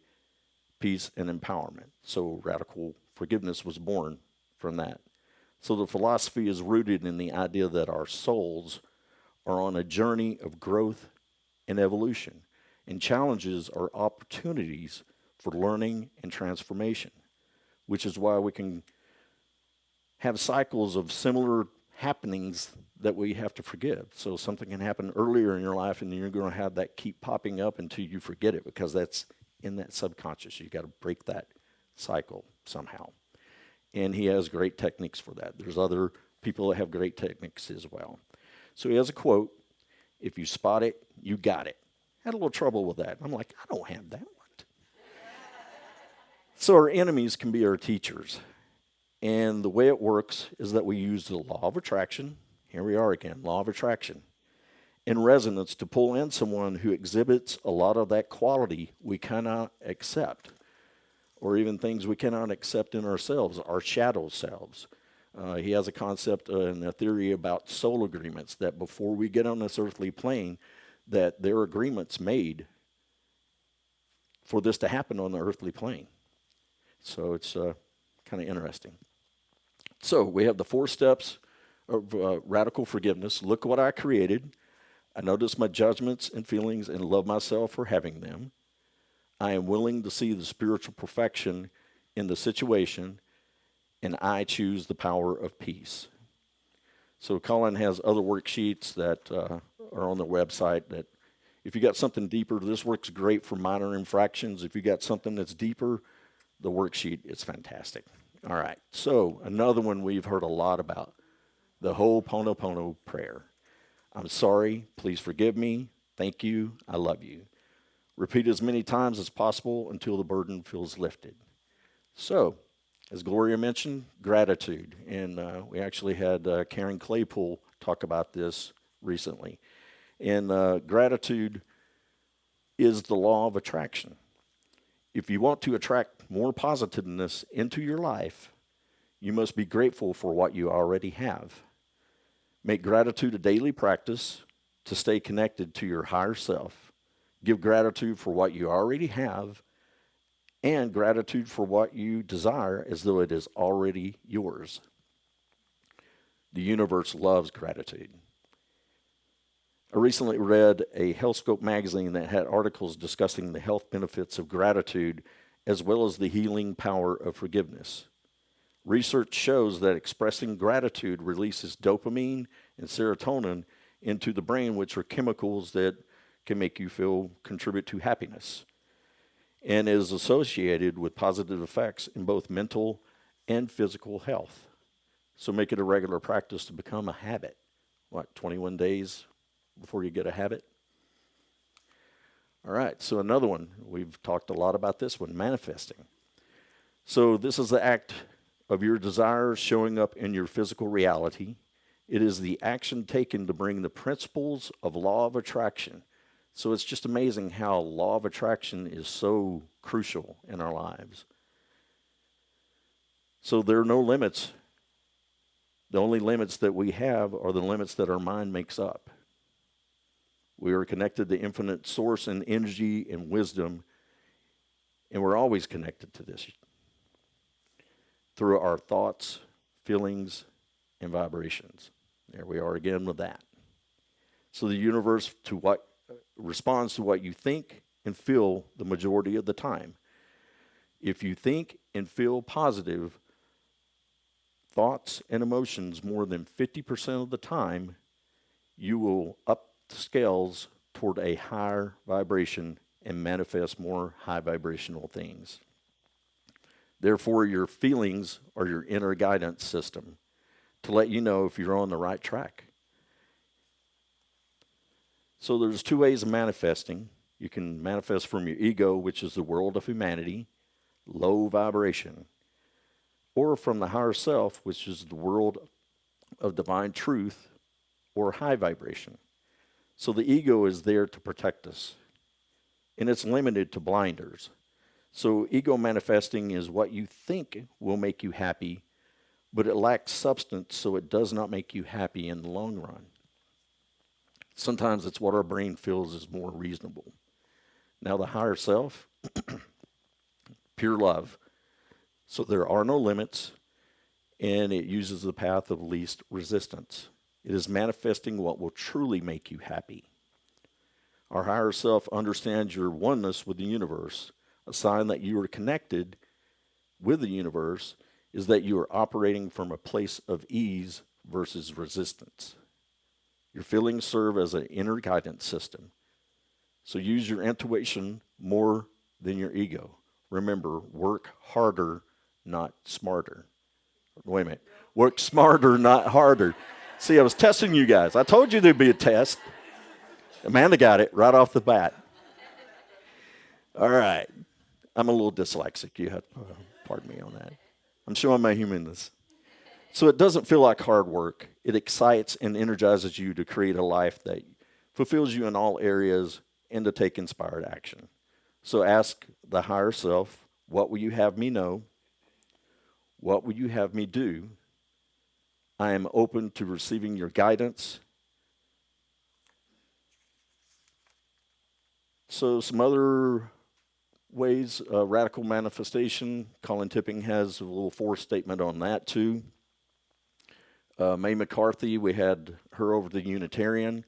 peace, and empowerment. So radical forgiveness was born from that. So the philosophy is rooted in the idea that our souls are on a journey of growth and evolution, and challenges are opportunities for learning and transformation, which is why we can have cycles of similar happenings that we have to forgive. So something can happen earlier in your life, and you're going to have that keep popping up until you forget it, because that's in that subconscious. You got to break that cycle somehow. And he has great techniques for that. There's other people that have great techniques as well. So he has a quote, "If you spot it, you got it." I had a little trouble with that. I'm like, I don't have that one. So our enemies can be our teachers. And the way it works is that we use the law of attraction. Here we are again, law of attraction. In resonance, to pull in someone who exhibits a lot of that quality we cannot accept, or even things we cannot accept in ourselves, our shadow selves. He has a concept and a theory about soul agreements, that before we get on this earthly plane, that there are agreements made for this to happen on the earthly plane. So it's kind of interesting. So we have the 4 steps of radical forgiveness. Look what I created. I notice my judgments and feelings and love myself for having them. I am willing to see the spiritual perfection in the situation, and I choose the power of peace. So Colin has other worksheets that are on the website that if you got something deeper, this works great for minor infractions. If you got something that's deeper, the worksheet is fantastic. All right, so another one we've heard a lot about, the Ho'oponopono prayer. I'm sorry, please forgive me, thank you, I love you. Repeat as many times as possible until the burden feels lifted. So, as Gloria mentioned, gratitude. And we actually had Karen Claypool talk about this recently. And gratitude is the law of attraction. If you want to attract more positiveness into your life, you must be grateful for what you already have. Make gratitude a daily practice to stay connected to your higher self. Give gratitude for what you already have and gratitude for what you desire as though it is already yours. The universe loves gratitude. I recently read a HealthScope magazine that had articles discussing the health benefits of gratitude as well as the healing power of forgiveness. Research shows that expressing gratitude releases dopamine and serotonin into the brain, which are chemicals that can make you contribute to happiness, and is associated with positive effects in both mental and physical health. So make it a regular practice to become a habit. 21 days before you get a habit? All right, so another one. We've talked a lot about this one, manifesting. So this is the act of your desires showing up in your physical reality. It is the action taken to bring the principles of law of attraction. So it's just amazing how law of attraction is so crucial in our lives. So there are no limits. The only limits that we have are the limits that our mind makes up. We are connected to infinite source and energy and wisdom, and we're always connected to this through our thoughts, feelings, and vibrations. There we are again with that. So the universe responds to what you think and feel the majority of the time. If you think and feel positive thoughts and emotions more than 50% of the time, you will up the scales toward a higher vibration and manifest more high vibrational things. Therefore, your feelings are your inner guidance system to let you know if you're on the right track. So there's 2 ways of manifesting. You can manifest from your ego, which is the world of humanity, low vibration, or from the higher self, which is the world of divine truth, or high vibration. So the ego is there to protect us, and it's limited to blinders. So ego manifesting is what you think will make you happy, but it lacks substance, so it does not make you happy in the long run. Sometimes it's what our brain feels is more reasonable. Now the higher self, pure love. So there are no limits, and it uses the path of least resistance. It is manifesting what will truly make you happy. Our higher self understands your oneness with the universe. A sign that you are connected with the universe is that you are operating from a place of ease versus resistance. Your feelings serve as an inner guidance system. So use your intuition more than your ego. Remember, work harder, not smarter. Wait a minute. Work smarter, not harder. See, I was testing you guys. I told you there'd be a test. Amanda got it right off the bat. All right. I'm a little dyslexic. You have to pardon me on that. I'm showing my humanness. So it doesn't feel like hard work. It excites and energizes you to create a life that fulfills you in all areas and to take inspired action. So ask the higher self, what will you have me know? What will you have me do? I am open to receiving your guidance. So some other ways, radical manifestation. Colin Tipping has a little force statement on that too. Mae McCarthy, we had her over the Unitarian.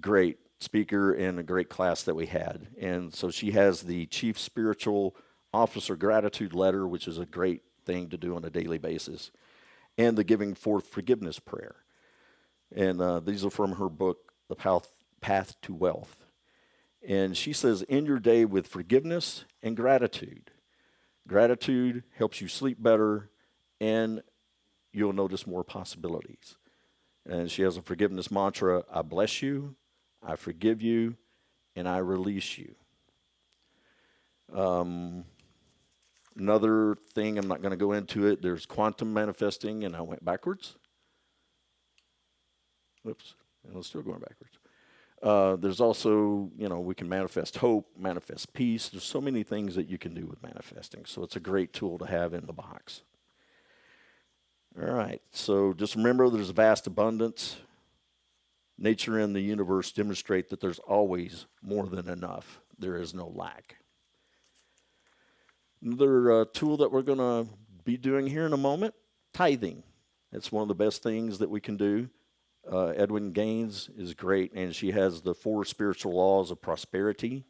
Great speaker and a great class that we had. And so she has the Chief Spiritual Officer Gratitude Letter, which is a great thing to do on a daily basis, and the Giving Forth Forgiveness Prayer. And these are from her book, The Path to Wealth. And she says, end your day with forgiveness and gratitude. Gratitude helps you sleep better, and you'll notice more possibilities. And she has a forgiveness mantra: I bless you, I forgive you, and I release you. Another thing, I'm not going to go into it, there's quantum manifesting, and I went backwards. Whoops, and I'm still going backwards. There's also, we can manifest hope, manifest peace. There's so many things that you can do with manifesting. So it's a great tool to have in the box. All right, so just remember there's a vast abundance. Nature and the universe demonstrate that there's always more than enough. There is no lack. Another tool that we're going to be doing here in a moment, tithing. It's one of the best things that we can do. Edwin Gaines is great, and she has the 4 spiritual laws of prosperity,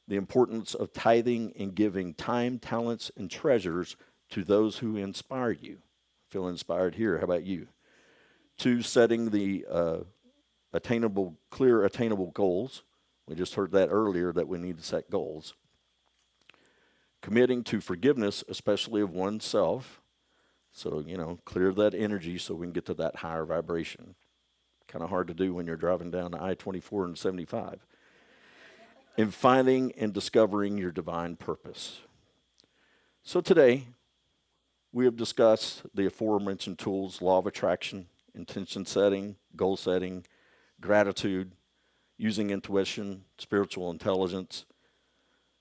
the importance of tithing and giving time, talents, and treasures to those who inspire you. Feel inspired here. How about you? 2, setting the clear, attainable goals. We just heard that earlier, that we need to set goals. Committing to forgiveness, especially of oneself. So, clear that energy so we can get to that higher vibration. Kind of hard to do when you're driving down I-24 and 75. And finding and discovering your divine purpose. So today, we have discussed the aforementioned tools: law of attraction, intention setting, goal setting, gratitude, using intuition, spiritual intelligence,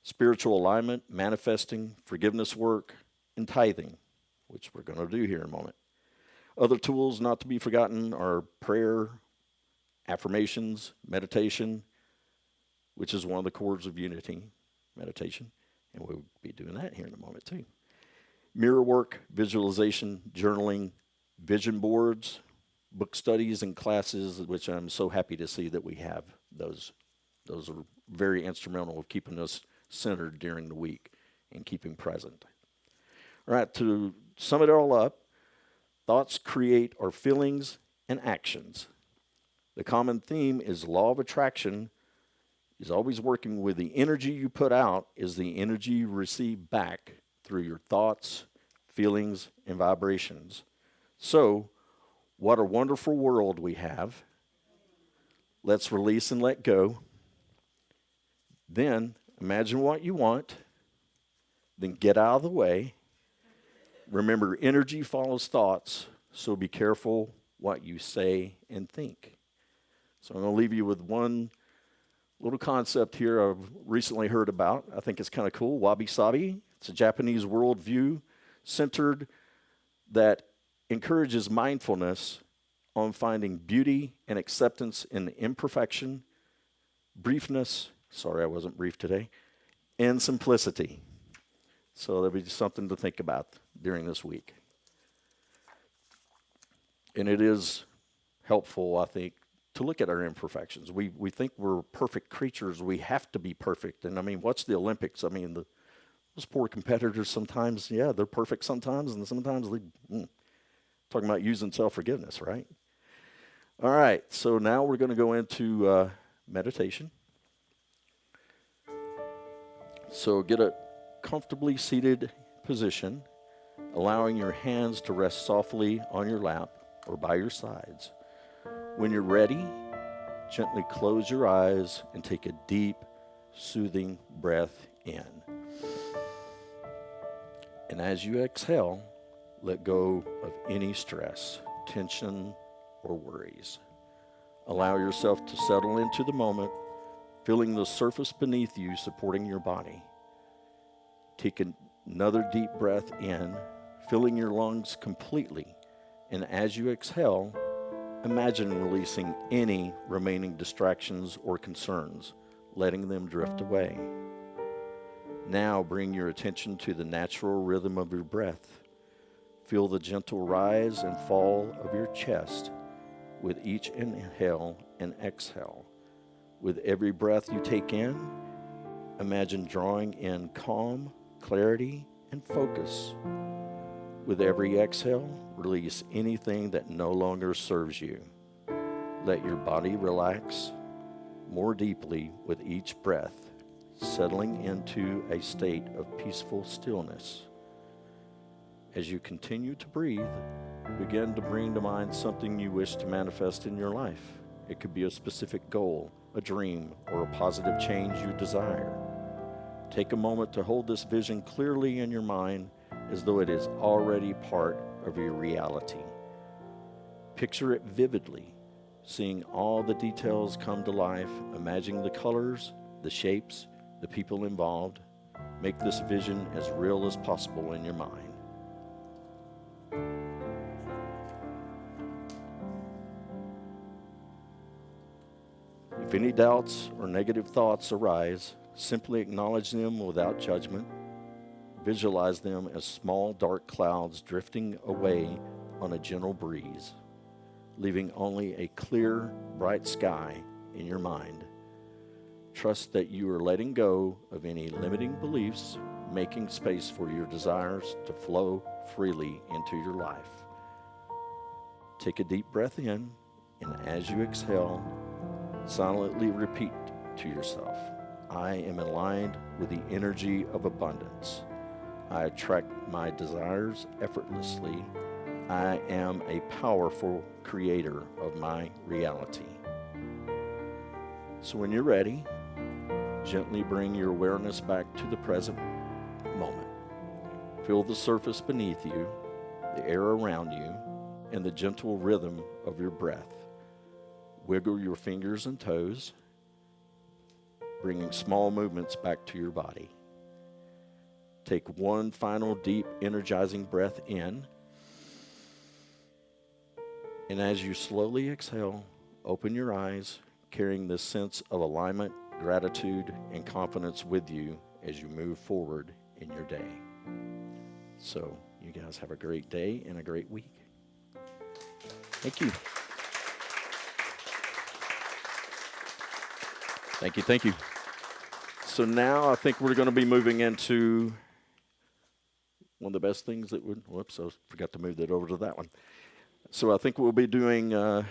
spiritual alignment, manifesting, forgiveness work, and tithing, which we're going to do here in a moment. Other tools not to be forgotten are prayer, affirmations, meditation, which is one of the chords of unity, meditation, and we'll be doing that here in a moment too. Mirror work, visualization, journaling, vision boards, book studies, and classes, which I'm so happy to see that we have those. Those are very instrumental of keeping us centered during the week and keeping present. All right, to sum it all up, thoughts create our feelings and actions. The common theme is law of attraction is always working with the energy you put out is the energy you receive back through your thoughts, feelings, and vibrations. So, what a wonderful world we have. Let's release and let go. Then, imagine what you want. Then get out of the way. Remember, energy follows thoughts, so be careful what you say and think. So I'm going to leave you with one little concept here I've recently heard about. I think it's kind of cool. Wabi-sabi. It's a Japanese worldview centered that encourages mindfulness on finding beauty and acceptance in imperfection, briefness, sorry I wasn't brief today, and simplicity. So that'll be something to think about during this week. And it is helpful, I think, to look at our imperfections. We think we're perfect creatures. We have to be perfect. And I mean, what's the Olympics? I mean, those poor competitors sometimes, yeah, they're perfect sometimes, and sometimes they, talking about using self-forgiveness, right? All right, so now we're going to go into meditation. So get a comfortably seated position, allowing your hands to rest softly on your lap or by your sides. When you're ready, gently close your eyes and take a deep, soothing breath in. And as you exhale, let go of any stress, tension, or worries. Allow yourself to settle into the moment, feeling the surface beneath you supporting your body. Take another deep breath in, filling your lungs completely, and as you exhale, imagine releasing any remaining distractions or concerns, letting them drift away. Now bring your attention to the natural rhythm of your breath. Feel the gentle rise and fall of your chest with each inhale and exhale. With every breath you take in, imagine drawing in calm, clarity, and focus. With every exhale, release anything that no longer serves you. Let your body relax more deeply with each breath, settling into a state of peaceful stillness. As you continue to breathe, begin to bring to mind something you wish to manifest in your life. It could be a specific goal, a dream, or a positive change you desire. Take a moment to hold this vision clearly in your mind as though it is already part of your reality. Picture it vividly, seeing all the details come to life, imagining the colors, the shapes, the people involved. Make this vision as real as possible in your mind. If any doubts or negative thoughts arise, simply acknowledge them without judgment. Visualize them as small dark clouds drifting away on a gentle breeze, leaving only a clear, bright sky in your mind. Trust that you are letting go of any limiting beliefs, making space for your desires to flow freely into your life. Take a deep breath in, and as you exhale, silently repeat to yourself, I am aligned with the energy of abundance. I attract my desires effortlessly. I am a powerful creator of my reality. So when you're ready, gently bring your awareness back to the present moment. Feel the surface beneath you, the air around you, and the gentle rhythm of your breath. Wiggle your fingers and toes, bringing small movements back to your body. Take one final deep, energizing breath in. And as you slowly exhale, open your eyes, carrying this sense of alignment, gratitude, and confidence with you as you move forward in your day. So, you guys have a great day and a great week. Thank you. Thank you. So now I think we're going to be moving into one of the best things that would, whoops, I forgot to move that over to that one. So I think we'll be doing the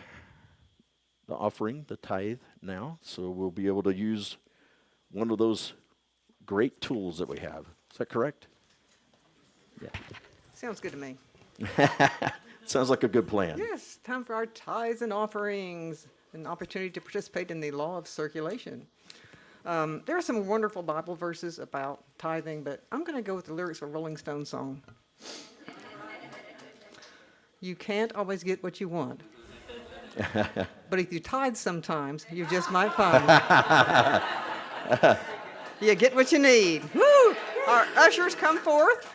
offering, the tithe now. So we'll be able to use one of those great tools that we have. Is that correct? Yeah. Sounds good to me. Sounds like a good plan. Yes, time for our tithes and offerings, an opportunity to participate in the law of circulation. There are some wonderful Bible verses about tithing, but I'm going to go with the lyrics of a Rolling Stones song. You can't always get what you want. But if you tithe sometimes, you just might find you get what you need. Woo! Our ushers come forth.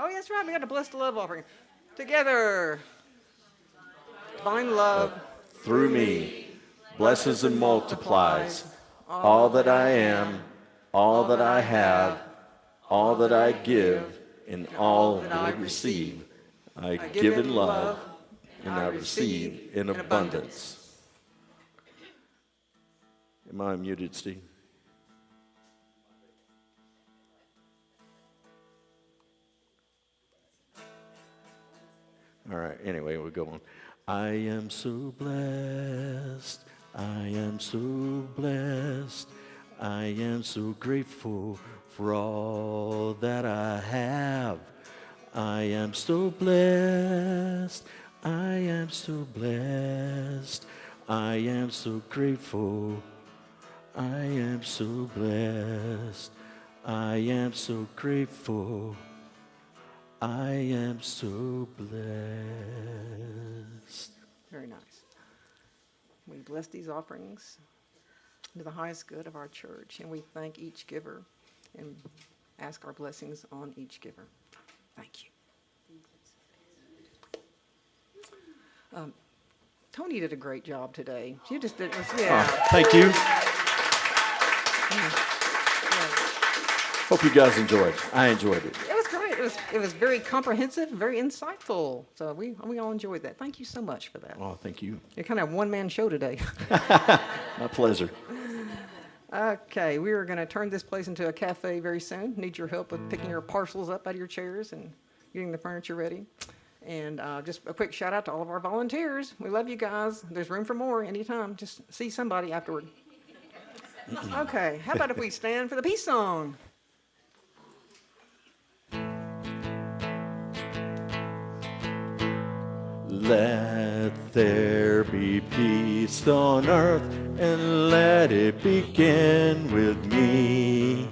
Oh, that's right. We got to bless the love offering. Together. Divine love Through me, blesses and multiplies all that I am, all that I have, all that I give, and all that I receive. I give in love, and I receive in abundance. Am I muted, Steve? All right, anyway, we'll go on. I am so blessed. I am so blessed. I am so grateful for all that I have. I am so blessed. I am so blessed. I am so grateful. I am so blessed. I am so grateful. I am so blessed. Very nice. We bless these offerings to the highest good of our church, and we thank each giver and ask our blessings on each giver. Thank you. Tony did a great job today. She just did, yeah. Thank you. Yeah. Hope you guys enjoyed. I enjoyed it. It was great. It was very comprehensive, very insightful. So we all enjoyed that. Thank you so much for that. Oh, thank you. You're kind of a one-man show today. My pleasure. Okay, we are going to turn this place into a cafe very soon. Need your help with picking your parcels up out of your chairs and getting the furniture ready. And just a quick shout out to all of our volunteers. We love you guys. There's room for more anytime. Just see somebody afterward. Okay, how about if we stand for the peace song? Let there be peace on earth, and let it begin with me.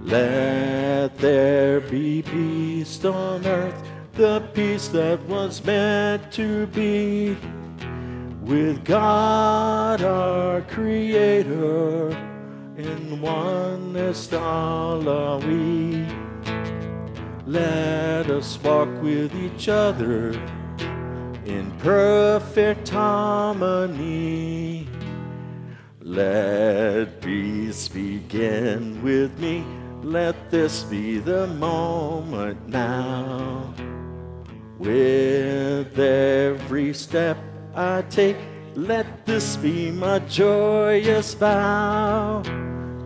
Let there be peace on earth, the peace that was meant to be. With God our Creator, in oneness all are we. Let us walk with each other in perfect harmony. Let peace begin with me. Let this be the moment now. With every step I take, let this be my joyous vow.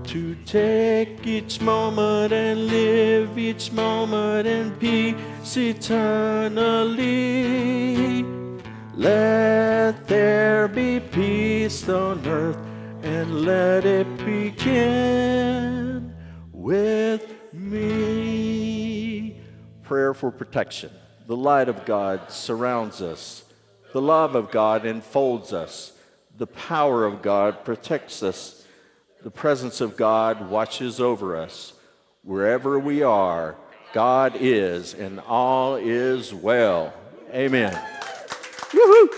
To take each moment and live each moment in peace eternally. Let there be peace on earth, and let it begin with me. Prayer for protection. The light of God surrounds us. The love of God enfolds us. The power of God protects us. The presence of God watches over us. Wherever we are, God is, and all is well. Amen. Woo-hoo!